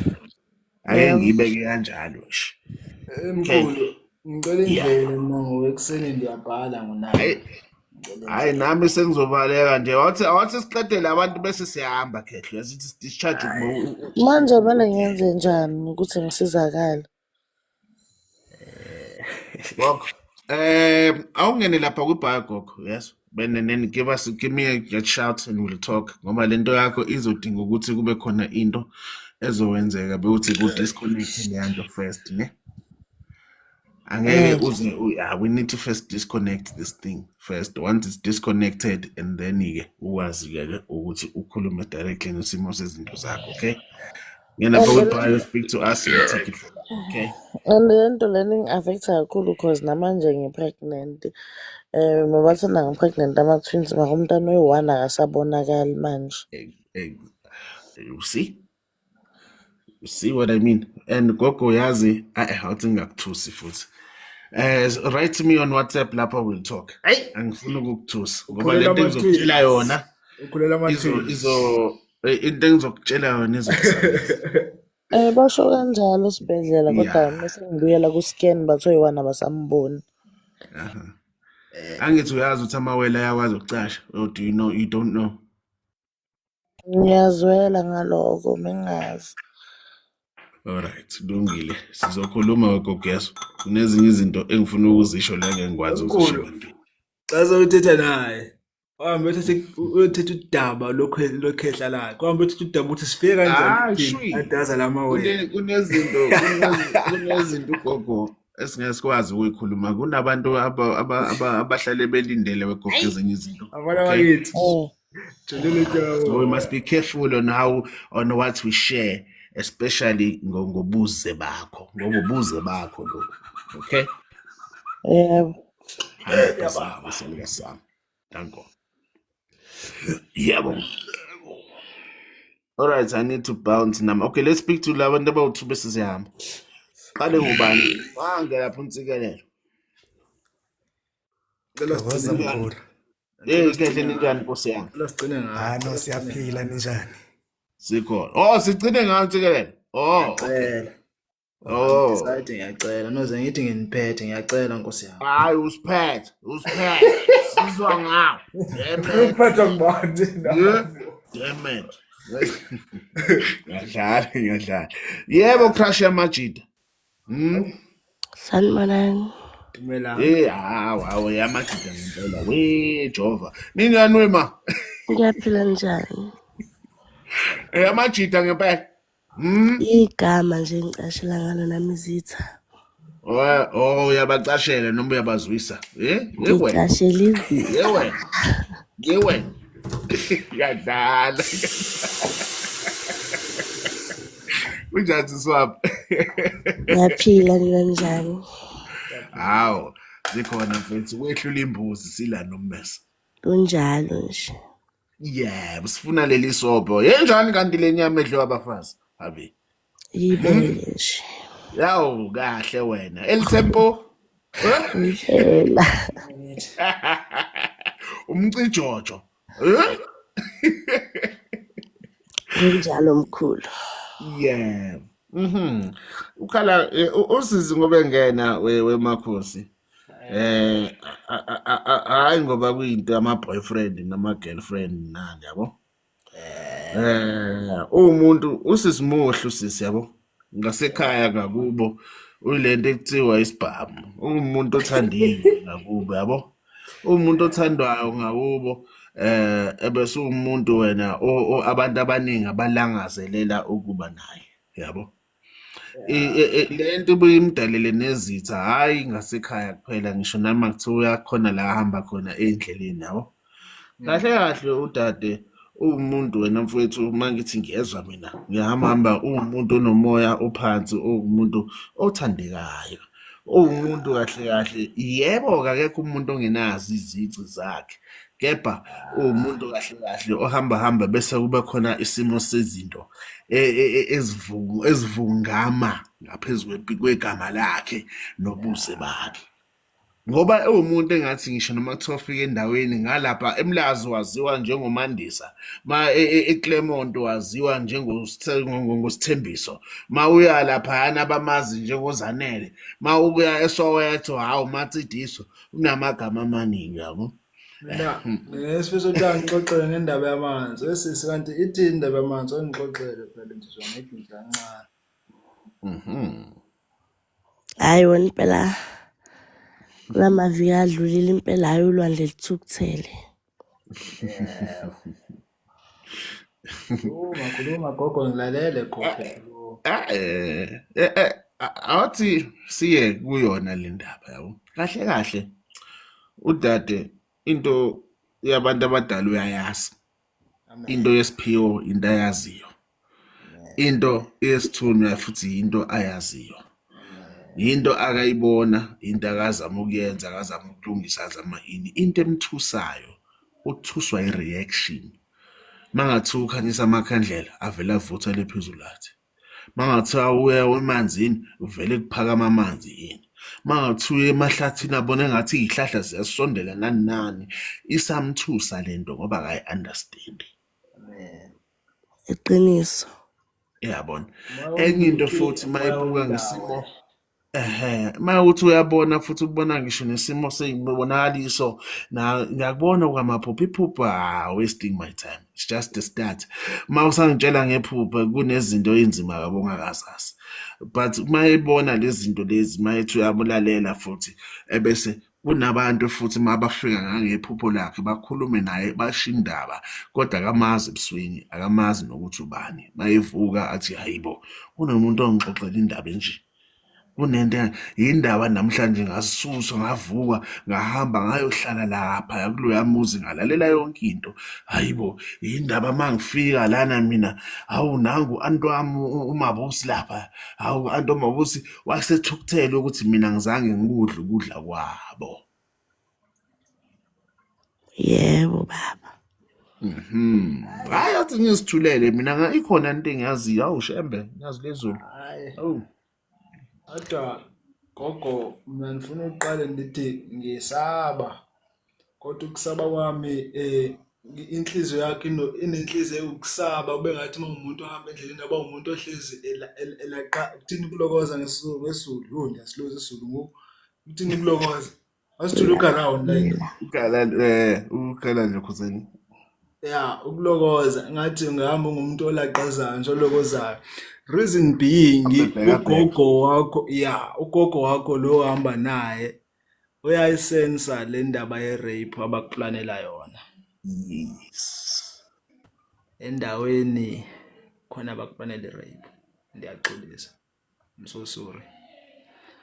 Ake ngiyibeke kanjalo nje. Mkhulu, ngicela indlela mina ngowekuseni ndiyabhala ngo9. Hayi nami sengizobaleka nje wathi siqedele abantu bese siyahamba Khehla yasithi discharge Manje vele ngenze njani ukuthi ngisizakale? Gogo. Awungene lapha kwibhaya gogo, yes. Then give me a shout and we'll talk. Ngoba lento yakho izodinga ukuthi kube khona into ezowenzeka bekuthi ku disconnect leyanto first, ne? Angeke uze we need to first disconnect this thing first. Once it's disconnected and then ukwazi ke ukuthi ukhulume directly nesimo sezinto zakho, okay? Ngena lapha kwibhaya speak to us and take it from there, okay? And lento leni affects kakhulu because namanje ngi-pregnant. Mabathanda ngi-pregnant ama-twins ngakho umntwana oyi-1 akasabonakali manje. You see? You see what I mean? And gogo yazi awuthi ngakuthusi futhi. Write me on WhatsApp lapha we'll talk. Angifuni ukukuthusa ngoba lento engizokutshela yona Ukhulela amathini. into engizokutshela yona izokusebenza. Basho kanjalo esibhedlela kodwa mase ngibuyela ku-scan bathi oyi-1 abasamboni. Angithi uyazi ukuthi amawele ayakwazi ukucasha or do you don't know? Ngiyazwela ngaloko mengazi. Alright, lungile. Sizokhuluma wegogo yaso. Kunezinye izinto engifuna ukuzisho la ngeke ngikwazi ukuzisho bandini. Xa sewuthetha naye, uhambe uthetha udaba lokhehla lakhe. Uhambe uthetha udaba ukuthi sifike kanjani adaza lamawele. Kunezinto ugogo esingeke sikwazi ukuyikhuluma. Kunabantu abahlale belindele wegogo ezinye izinto. Abana bakithi. So we must be careful on what we share, especially ngobuze bakho. Ngobuze bakho lo. Okay? Yebo. Danko. Yebo. All right, I need to bounce now. Okay, let's speak to labantu abawu-2 bese siyahamba. Qale ngubani? Wange lapha untsikelelo. Thokoza mkhulu. Kehle ninjani Nkosi yami? Lasigcine ngayo. No siyaphila ninjani? Sikhona. Sigcine ngayo untsikelelo. Ngiyacela. Sathi ngiyacela. Noze ngithi nginiphethe ngiyacela Nkosi yami. Hayi usiphethe. Sizwa ngawo. Uphetha ngibani? Damn it. Ngiyadlala. Yebo crush yamajida. Sanibonani. Dumela. Hawu yamajida ngempela. We Jehova. Ningani wema? Ngiyaphila njani? Amajida ngempela. Igama nje ngicashela ngalo nami Zitha. Oh uyabacashela noma uyabazwisa wena Ngicashela izinto. wena yadala kunjani swap Ngiyaphila kanjani? hawo zikhona mfethu wehlula imbuzi sila nommese Kunjalo nje. yebo sifuna leli sobho yenjani kanti lenyama edliwa abafazi abi Ibele nje. yawu kahle wena elitempo Impela. umcijojo Kunjalo mkhulu. yeah ukhala usizi ngoba engena wemakhosi hayi ngoba kuyinto ama boyfriend nama girlfriend nani yabo umuntu usisimuhlu sisi yabo ngasekhaya ngakubo ulento ekuthiwa isibhamu umuntu othandiwe ngakubo yabo umuntu othandwayo ngakubo ebese umuntu wena abantu abaningi abalangazelela ukuba naye yabo lento buyimdalele nezitha hayi ngasekhaya kuphela ngisho nami kuthiwa khona la hamba khona endleleni yabo kahle kahle udade umuntu wena mfowethu mangithi ngiyezwa mina ngiyahamba umuntu onomoya ophansi umuntu othandekayo umuntu kahle kahle yebo akekho umuntu ongenazi izici zakhe kepha umuntu kahle kahle ohamba bese kuba khona isimo sezinto ezivungama ngaphezulu kwegama lakhe nobuze bakhe ngoba umuntu engathi ngisho noma kuthiwa ufika endaweni ngalapha eMlazi waziwa njengomandisa eClermont waziwa ngosithembiso uya lapha bamazi njengozanele ubuya eSoweto hawu Matsidiso unamagama amaningi yabo Mina ngesifiso ngixoxele ngendaba yamanzi. Esisi kanti ithi indaba yamanzi ongixoxele phela nje ngeke kancane. Hayi wona impela lamaviki adlulile impela hayi ulwandle lithukuthele. Khuluma gogo ngilalele gogo. Awuthi siye kuyona le ndaba yabo kahle kahle udade into yabantu abadala uyayazi into yesiphiwo into ayaziyo into yesithunywa futhi into ayaziyo into akayibona into akazama ukuyenza akazama ukulungisa azama ini into emthusayo uthuswa ireaction mangathi ukhanyisa amakhandlela avela avutha lephezulu athi mangathi uya emanzini uvele kuphakama amanzi yini mangathi uye emahlathini abona engathi izihlahla ziyasondela nani isamthusa lento ngoba akayi understand Iqiniso. yabona enye into futhi mayibuka ngesimo mawuthi uyabona futhi ukubona ngisho nesimo seyibonakaliso ngiyakubona kwamaphupho iphupho wasting my time it's just the start mawusangitshela ngephupho kunezinto enzima kabo ngakazazi but mayibona lezi zinto lezi mayethi uyabulalela futhi ebese kunabantu futhi mabafika ngangephupho lakhe bakhulume naye bashindaba kodwa akamazi ebusweni akamazi nokuthi ubani mayevuka athi hayibo kunomuntu ongixoxela indaba enje kunento indaba namhlanje ngasususwa ngavuka ngahamba ngayohlala lapha kuloya muzi ngalalela yonke into hayibo indaba mangifika lana mina hawu nangu antwami uMabusi lapha hawu antomabusi wasethukuthela ukuthi mina ngizange ngikudla ukudla kwabo Yebo baba. hayi athi ngizithulele mina ikhona into engiyaziyo awu shembe ngiyazi lezulu awu Kodwa gogo mina ngifuna uqale ngithi ngisaba kodwa ukusaba kwami inhliziyo yakhe inenhliziyo yokusaba ube ngathi umuntu ohamba endleleni aba umuntu ohlezi elaqa uthini ukulokoza ngesizulu ngiyasiloza isizulu ngoku uthini ukulokoza asithula uGarawu la ukhala nje khuzeni ukulokoza ngathi ngihamba ngumuntu olaqazayo nje olokozayo reason being ugogo wakho lo hamba naye uyayisensa le ndaba ye-rape abakuplanela yona yes endaweni khona abakuplanela i-rape ndiyaxolisa I'm so sorry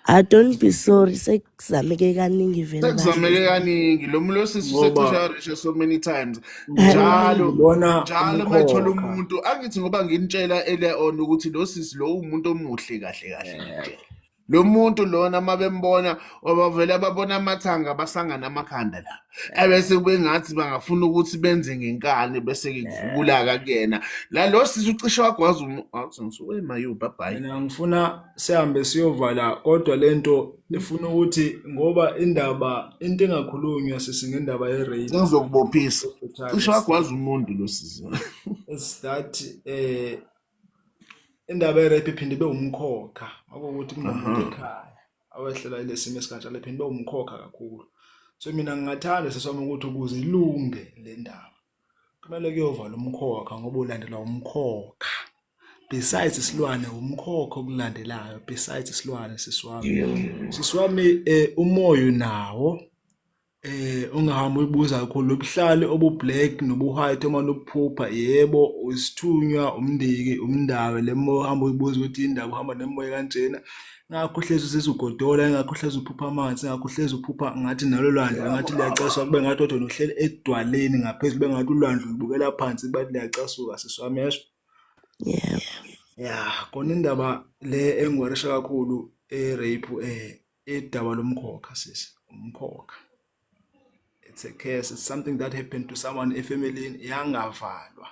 Don't be sorry, sekuzameke kaningi vele Sekuzameke bahle. kaningi lo muntu losisu ngoba secisha yarisha so many times. ngoba ngibona Njalo mayithola umkhokha. umuntu angithi ngoba nginitshela ele on ukuthi lo sisi lo umuntu omuhle kahle ngitshela. Lo muntu lona mabembona obavela babona amathanga basangana amakhanda la. Ebese bengathi bangafuna ukuthi benze ngenkani bese kuvubula kuyena. La lo sisi ucishe wagwaza athi ngisuke mayu bye bye. Mina ngifuna sihambe siyovala kodwa lento ifuna ukuthi ngoba into engakhulunywa sisingendaba ye-rape Sengizokubophisa. Cishe wagwaza umuntu lo sisi. is that indaba ye-rape iphinde ibe umkhokha ukuthi kunomuntu ekhaya awehlela ilesimo esikanjalo iphinde ibe umkhokha kakhulu. So mina ngingathanda sesami ukuthi ukuze ilunge le ndaba kumele kuyovala umkhokha ngoba ulandela umkhokha. Besides isilwane umkhokha okulandelayo besides isilwane siswami umoya nawo ungahamba uyibuza kakhulu lobuhlali obublack nobuwhite uma lobuphupha yebo usithunywa umndiki umndawe lemo hamba uyibuza ukuthi indaba uhamba nemoya kanjena ngakho hlezi usezugodola ngakho hlezi uphupha amanzi ngakho hlezi uphupha ngathi nalo lwandle ngathi liyacasuka kube ngathi wena uhleli edwaleni ngaphezulu bengathi ulwandle libukela phansi bathi liyacasuka siswami yesho. Yeah. Kona indaba le engwarisha kakhulu rape idaba lomkhokha sisi umkhokha. It's a case, it's something that happened to someone efamily yangavalwa.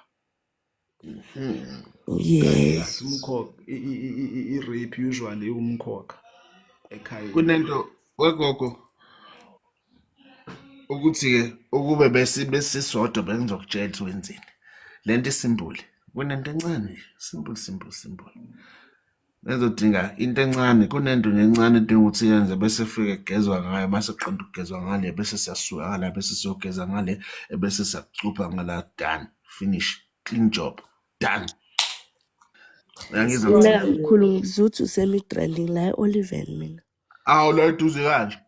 Yes. Umkhokha i-rape usually umkhokha ekhaya. Kunento wegogo ukuthi ke ukube besisodwa bengizokutshela ukuthi wenzeni. Lento isimbuli. Kunento encane simple. Nezodinga into encane kunento encane edinga ukuthi yenze bese fike kugezwa ngayo mase kuqonda ukugezwa ngale bese siyasuka ngala bese siyogeza ngale bese siyakucupha ngala done finish clean job done. Uyangizwa Mina mkhulu ngizuthu semi-trending la e-Oliven mina. la eduze kanje.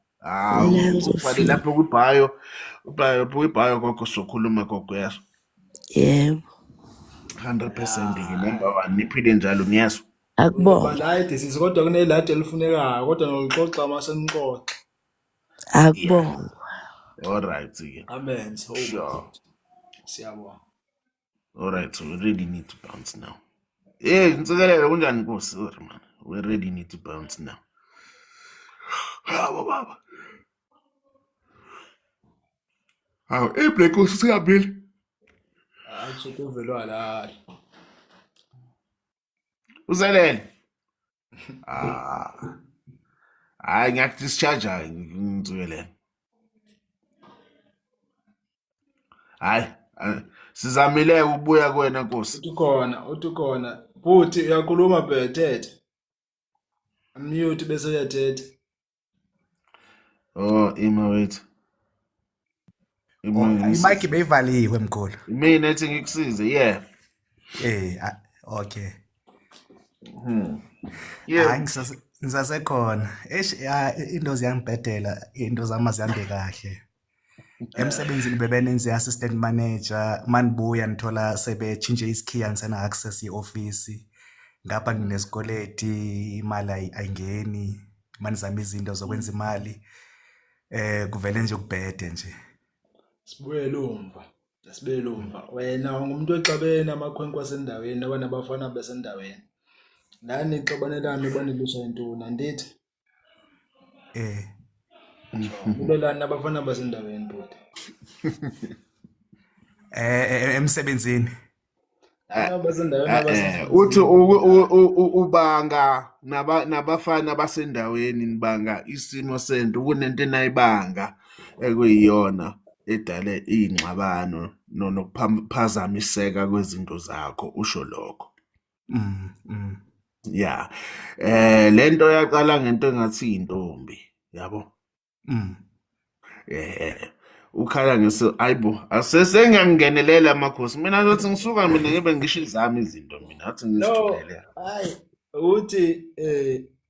Ubhale lapho kwibhayo gogo sokhuluma gogo yaso. Yebo. 100% ke number 1 niphile njalo niyazwa. Akubona. Light sizikodwa kunelight elifunekayo kodwa nolixoxa masenixoxa. Akubona. All right ke. Amen. Sure. Siyabonga. All right, so we really need to bounce now. Ntsikelele kunjani Nkosi? Sorry man. We really need to bounce now. Baba. Black Nkosi singabili. Athi kuvelwa la. Uzelele. Hayi ngiyakudischarge ngitsukelele. Hayi sizamile ukubuya kwena Nkosi. Uthi khona. Buthi uyakhuluma bhethethe. Mute bese uyathetha. Ima wethu. Imike beyivaliwe mkhulu. Mina ethi ngikusize, yeah. Okay. Yeah. Ngisasekhona. Into ziyangibhedela, into zami zihambe kahle. Emsebenzini bebenenze assistant manager, manibuya nithola sebechinje isikhiya ngisena access i-office. Ngapha nginesikoleti, imali ayingeni, manizama izinto zokwenza imali. Kuvele nje ukubhede nje. Sibuyele umva. Wena ngumuntu oxabene amakhwenkwe asendaweni abanabafana besendaweni. Nani ixabanelana baniluswa intoni andithi? Ubelana nabafana basendaweni bhuti. Emsebenzini. Uthi ubanga nabafana basendaweni nibanga isimo sento kunento enayibanga ekuyiyona edale ingxabano nokuphazamiseka kwezinto zakho usho lokho. Yeah. Lento yaqala ngento engathi intombi, yabo. Ukhala ngese ayibo asesengiyangenelela amakhosi mina ngizothi ngisuka mina ngibe ngisho izami izinto mina athi ngisitholele. Hayi uthi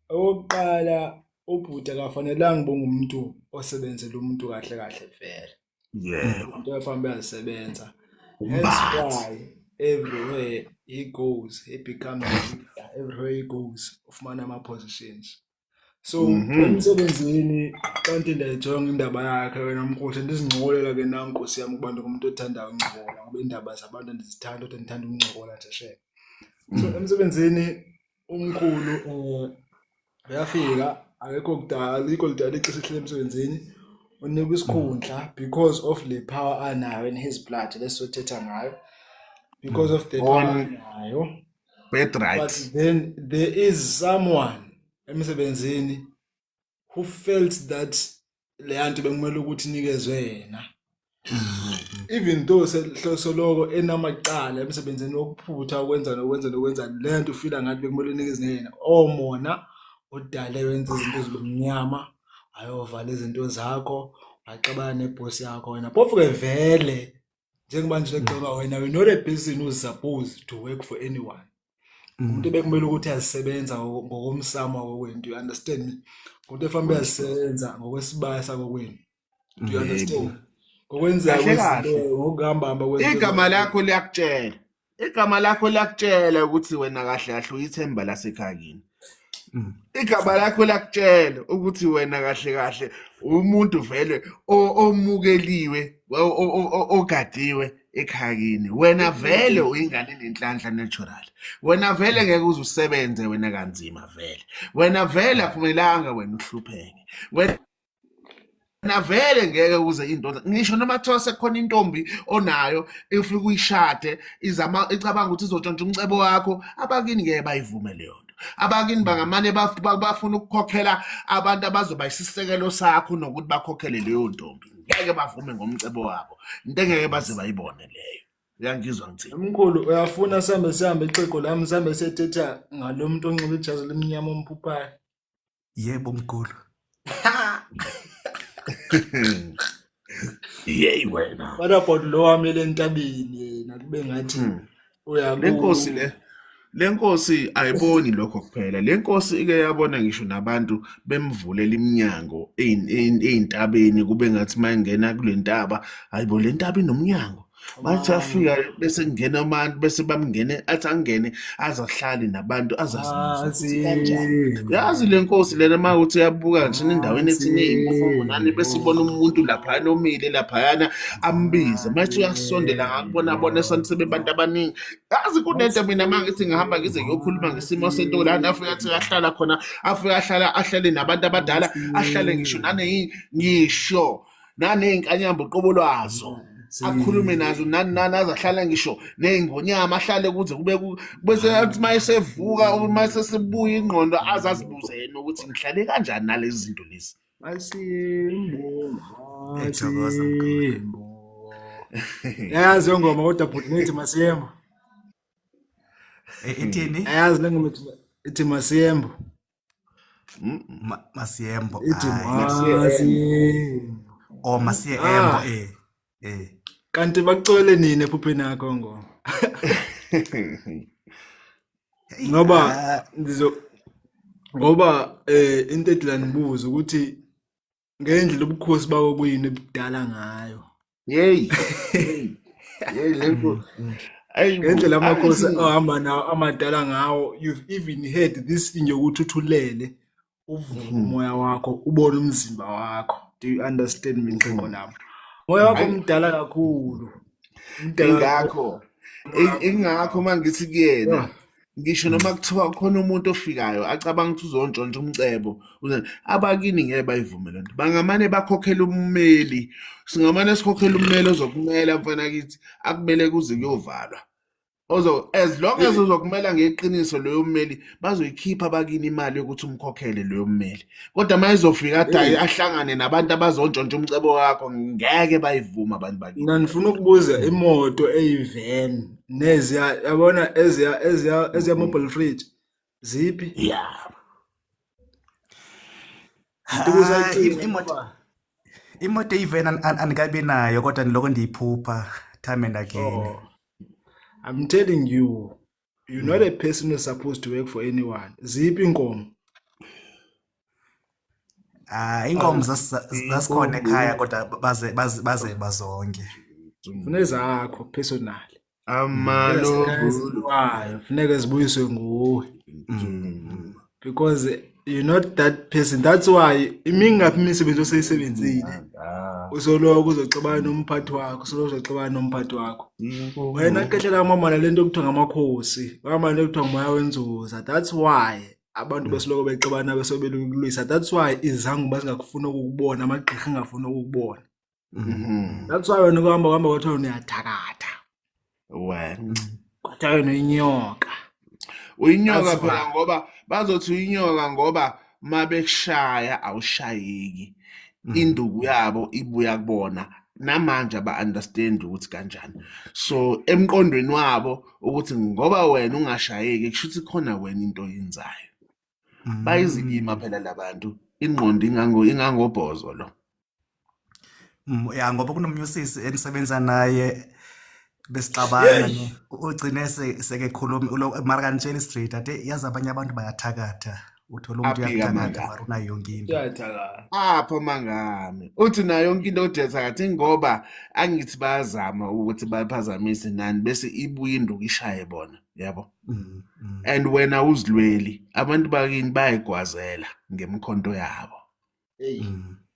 oqala ubhuti akafanelanga bongumuntu osebenzela umuntu kahle vele. Yeah. Into efamba yasebenza. That's why everywhere he goes he becomes everywhere he goes ufumana ama positions. So emsebenzini kanti ndayijonga indaba yakhe wena Mkhosi ndizincokolela ke na Nkosi yami kubantu kumuntu othandayo uncokola ngoba indaba zabantu ndizithanda kodwa ndithanda ukuncokola nje she. So emsebenzini umkhulu uyafika akekho kudala alikho lidala ixesha ehlele emsebenzini unikwa isikhundla because of le power anayo in his blood lesothetha ngayo because of the power anayo. Birthright. But then there is someone emsebenzini who felt that le yanto bekumele ukuthi inikezwe yena. Even though soloko enamacala emsebenzini wokuphutha ukwenza le nto ufila ngathi bekumele unikezwe yena. Mona udale wenza izinto ezibumnyama ayovala izinto zakho waxabana neboss yakho wena phofu ke vele njengoba nje leceba wena you're not a person who's supposed to work for anyone. Umuntu bekumele ukuthi azisebenza ngokomsamo wakwenu, you understand me? Umuntu efanele azisebenza ngokwesibaya sakwenu, do you understand? Ngokwenza izinto ngokuhamba kwenza igama lakho liyakutshela ukuthi wena kahle kahle uyithemba lasekhakini. Igama lakho lakutshela ukuthi wena kahle kahle umuntu vele omukeliwe ogadiwe ekhakini. Wena vele uyingane nenhlanhla natural. Wena vele ngeke uze usebenze wena kanzima vele. Wena vele akumelanga wena uhlupheke. Wena vele ngeke uze into ngisho noma kuthiwa sekhona intombi onayo ifika uyishade icabanga ukuthi izotshontsha umcebo wakho, abakini ngeke bayivume leyo nto. Abakini bangamane bafuna ukukhokhela abantu abazoba isisekelo sakho nokuthi bakhokhele leyo ntombi. Ngeke bavume ngomcebo wabo. Into engeke baze bayibone leyo. Uyangizwa ngithini? Mkhulu uyafuna sihambe ixhego lami sihambe sethetha ngalo muntu onxibe ijazi lemnyama omphuphayo. Yebo mkhulu. Yey wena. What about lo wamele entabeni yena kube ngathi Le nkosi ayiboni lokho kuphela. Le nkosi ike yabona ngisho nabantu bemvulela iminyango eintabeni kube ngathi mayingena kule ntaba hayibo le ntaba inomnyango. Bathi afika bese ngena abantu bese bamngene athi angene azahlali nabantu azazi kanjani. Yazi le nkosi lena mawuthi yabuka nje endaweni ethini imfumo nani bese ibona umuntu lapha nomile lapha ambize mathi uyasondela ngakubona sebebantu abaningi. Yazi kunento mina mangithi ngihamba ngize ngiyokhuluma ngesimo sento lana afika athi ahlala khona afika ahlale nabantu abadala ahlale ngisho ngisho naney'nkanyamba uqobo lwazo. Akhulume nazo nani azahlala ngisho ney'ngonyama ahlale kuze kube bese athi mayesevuka mayesebuya ingqondo azazibuze yena ukuthi ngihlale kanjani nalezi zinto lezi. Masimbo. Yazi ngoma kodwa bhuti Masimbo. Ithini? Yazi le ngoma ithi Masimbo. Masiembo. Ithi Masimbo. Oh Masiembo Kanti bakucole nini ephupheni yakho ngoma? Ngoba into edla nibuza ukuthi ngendlela ubukhosi bawo buyini ebudala ngayo. Hey lento ngendlela amakhosi ahamba nawo amadala ngawo. You've even heard this thing yokuthi uthulele uvuke umoya wakho ubone umzimba wakho. Do you understand me ngqondo lami? Moya wakho mdala kakhulu. Ingakho mangithi kuyena ngisho noma kuthiwa khona umuntu ofikayo acabanga ukuthi uzontshontsha umcebo abakini ngeke bayivume lento. Bangamane bakhokhela ummeli. Singamane sikhokhela ummeli ozokumela mfana kithi akumele kuze kuyovalwa. As long as uzokumela ngeqiniso leyo mmeli bazoyikhipha abakini imali yokuthi umkhokhele leyo mmeli. Kodwa mayizofika adayi ahlangane nabantu abazontshontsha umcebo wakho ngeke bayivuma abantu bakini. Mina ngifuna ukubuza imoto eyivan neziya yabona eziya mobile fridge ziphi? Yeah. Imoto eyivan anikabi nayo kodwa niloko ndiyiphupha time and again. I'm telling you, you're not a person who's supposed to work for anyone. Ziphi inkomo? Inkomo zasikhona ekhaya kodwa baze bazonke. Funeka zakho personal. Amalo Funeka zibuyiswe nguwe. because you're not that person. That's why imingaphi imisebenzi oseyisebenzile usoloko uzoxabana nomphathi wakho, usoloko uzoxabana nomphathi wakho. Wena kehlela mama nalento okuthiwa ngamakhosi, mama nalento okuthiwa ngumoya wenzuza. That's why abantu besoloko bexabana besobelulisa. That's why izangu basingakufuna ukukubona, amagqirha ngafuna ukukubona. That's why wena kuhamba kwathiwa uyathakatha. Wena Kwathiwa wena inyoka. uyinyoka That's phela why. ngoba bazothi uyinyoka ngoba mabekushaya awushayeki. Induku yabo ibuya kubona namanje aba-understand ukuthi kanjani. So emqondweni wabo ukuthi ngoba wena ungashayeki kusho ukuthi khona wena into oyenzayo. Bayizikima phela labantu, ingqondo ingangobhozo lo. Ya ngoba kunomnyusisi enisebenza naye besixabana ugcine seke khuluma mara kanitshela straight ade yazi abanye abantu bayathakatha uthola umuntu Aphika uyathakatha manga. mara unayo yonke into. Uyathakatha. Apha mangami uthi nayo yonke into odetha ngoba angithi bayazama ukuthi baphazamise nani bese ibuye induku ishaye bona, yabo. And wena uzilweli abantu bakini bayigwazela ngemkhonto yabo.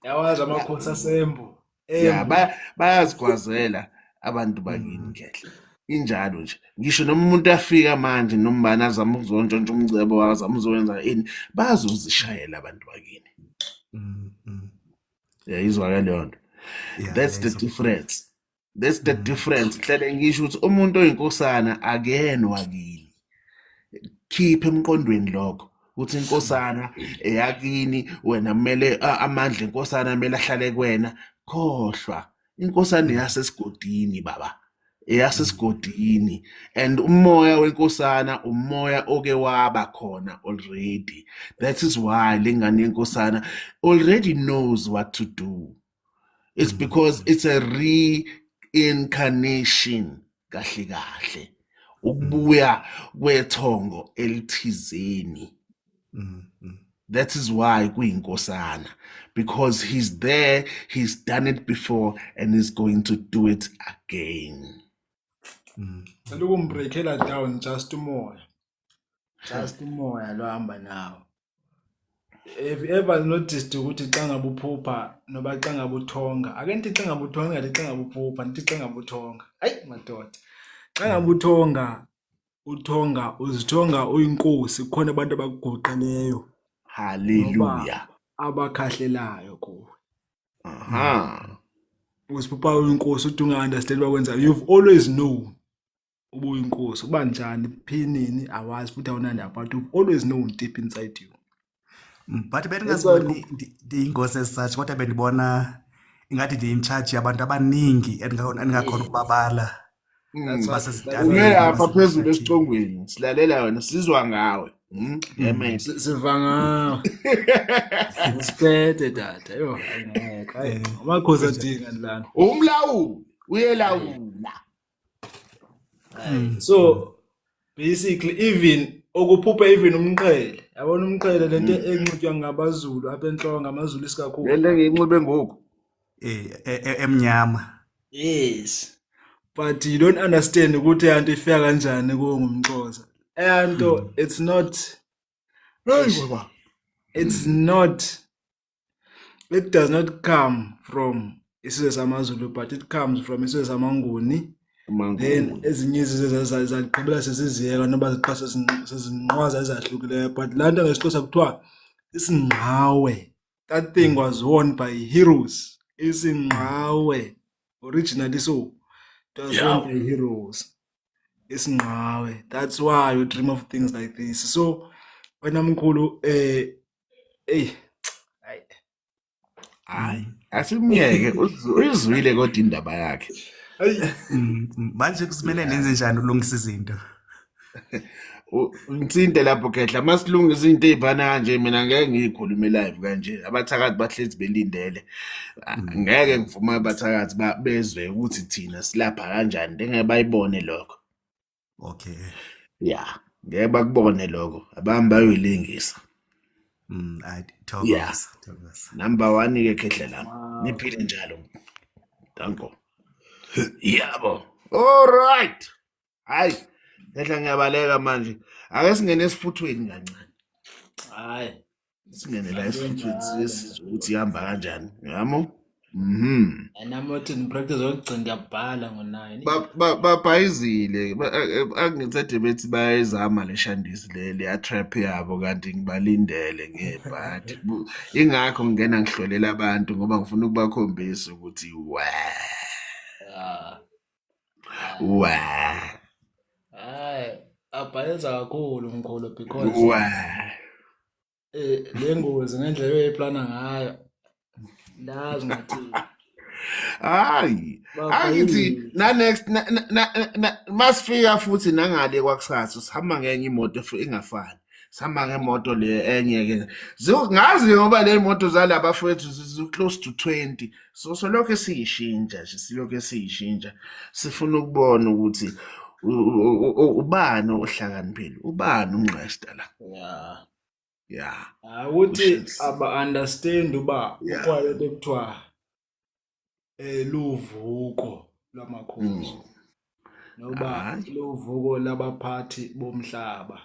Yawazi amakhosi asembo. Ya bayazigwazela abantu bakini ngedla. Injalo nje. Ngisho noma umuntu afika manje nombani azama ukuzontshontsha umcebo wazama uzowenza ini bazozishayela abantu bakini. Yayizwa leyo nto. Yeah, That's the yes, of- difference. That's the difference. Hlale ngisho ukuthi umuntu oyinkosana akena wakini. Keep emqondweni lokho. Ukuthi inkosana eyakini wena kumele amandla enkosana kumele ahlale kuwena. Khohlwa. Inkosana eyasesigodini baba. Eyasesigodini. And umoya wenkosana umoya oke waba khona already. That is why lengane yenkosana already knows what to do. It's because it's a reincarnation kahle kahle. Ukubuya kwethongo elithizeni. That is why kuyinkosana, because he's there, he's done it before, and he's going to do it again. Cela ukumbreakela down just umoya. Just umoya lo hamba nawo. Have you ever noticed ukuthi xa ngabe uphupha noba xa ngabe uthonga? Ake nithi xa ngabe uthonga, ndithi xa ngabe uphupha, ndithi xa ngabe uthonga. Hayi madoda. Xa ngabe uthonga uzithonga uyinkosi, kukhona abantu abakugoqeleyo Hallelujah. abakhahlelayo kuwe. Uziphupha uyinkosi uthi unga-understand bakwenza. You've always known ubuyinkosi uba njani phinini awazi futhi awunandaba, but you've always known deep inside you. But That's bendingaziboni ndiyingozi as kodwa bendibona ingathi ndiyi-in-charge yabantu abaningi endingakhona ukubabala. Umele apha phezulu esicongweni silalela wena sizwa ngawe. Amen. Siva ngawe. Usiphethe tata. Yo, hayi. Amakhosi adinga lana. Umlawuli uyelawula. So basically even okuphupha even umqhele. Yabona umqhele lento enqutshwa ngabaZulu apha enhloko ngamaZulu isikakhulu. Lento ngiyinxibe ngoku. Emnyama. Yes. But you don't understand ukuthi anti ifika kanjani kuwo ngumXhosa. Anto it's not it does not come from isizwe samaZulu, but it comes from isizwe samaNguni. Then ezinye izizwe zagqibela sesiziyeka noba ziqa sezinqwaza ezahlukileyo, but laa nto ngesixhosa kuthiwa isingqawe. That thing was won by heroes. Isingqawe. Originally so. It was won by heroes. Isingqawe. That's why you dream of things like this. So wena mkhulu Hayi, asimyeke uzwile kodwa indaba yakhe. Manje kusimele nenze njani ukulungisa izinto? Ngitsinde lapho khehla masilungisa izinto ezifana kanje mina ngeke ngiyikhulume live kanje. Abathakathi bahlezi belindele. Ngeke ngivuma abathakathi bezwe ukuthi thina silapha kanjani ngeke bayibone lokho. Okay. Yeah, ngeke bakubone lokho. Abahamba bayoyilingisa. Yeah. Thomas. Number 1 ke khehla lami. Niphile njalo. Danko. Yabo. All right. Hayi. Khehla ngiyabaleka manje. Ake singene esifuthweni kancane. Hayi, Singene la akube esifuthweni njalo sizwe mkhulu. ukuthi ihamba kanjani. Yamo? Nami othi ngipractice okugcina ngiyabhala ngo-9. Babhayizile angithede bethi bayayizama le shandisi le trap yabo kanti ngibalindele ngebhadi. Ingakho ngingena ngihlolela abantu ngoba ngifuna ukubakhombisa ukuthi Ah, hayi, abhayeza kakhulu mkhulu because le ngozi ngendlela oyeplana ngayo ndazi ngathi hayi angithi na next masifika futhi nangale kwakusasa sihamba ngenye imoto ingafani sihamba ngemoto le enye ke ngazi ngoba le moto zalaba fethu close to 20 so lokho siyishintsha nje silokho siyishintsha sifuna ukubona ukuthi ubani ohlakaniphile ubani ungqesta la yeah ukuthi aba-understand uba ukwalento ekuthiwa luvuko lwamakhosi noba luvuko labaphathi bomhlaba.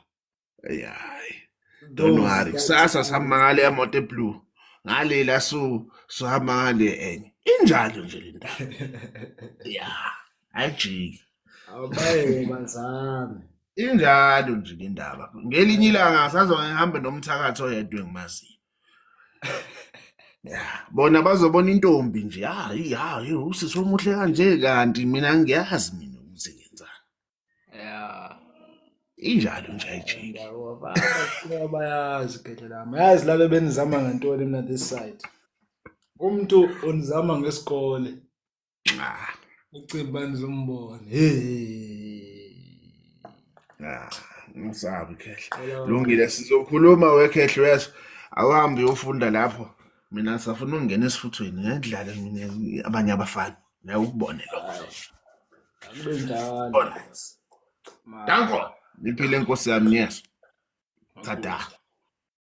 hayi don't worry kusasa sihamba ngale emoto eblue ngalela sohamba ngale enye injalo nje le ndaba ayijiki Abaye bazame. injalo nje le ndaba ngelinye ilanga sazohambe nomthakatho oyedwa engimaziyo bona bazobona intombi nje hayi usisi omuhle kanje kanti mina ngiyazi mina ukuthi ngenzani injalo nje ayijiki Bayazi gede lami. Yazi laba benizama ngantoni mina this side. Umuntu onizama ngesikole. Ucimba nizombona. Ngisabi Khehla lungile sizokhuluma weKhehla wethu awuhambi uyofunda lapho mina safuna ukungena esifuthweni ngidlale mina abanye abafana naye ukubone lokho Akube njalo. Danko niphile inkosi yami yes tada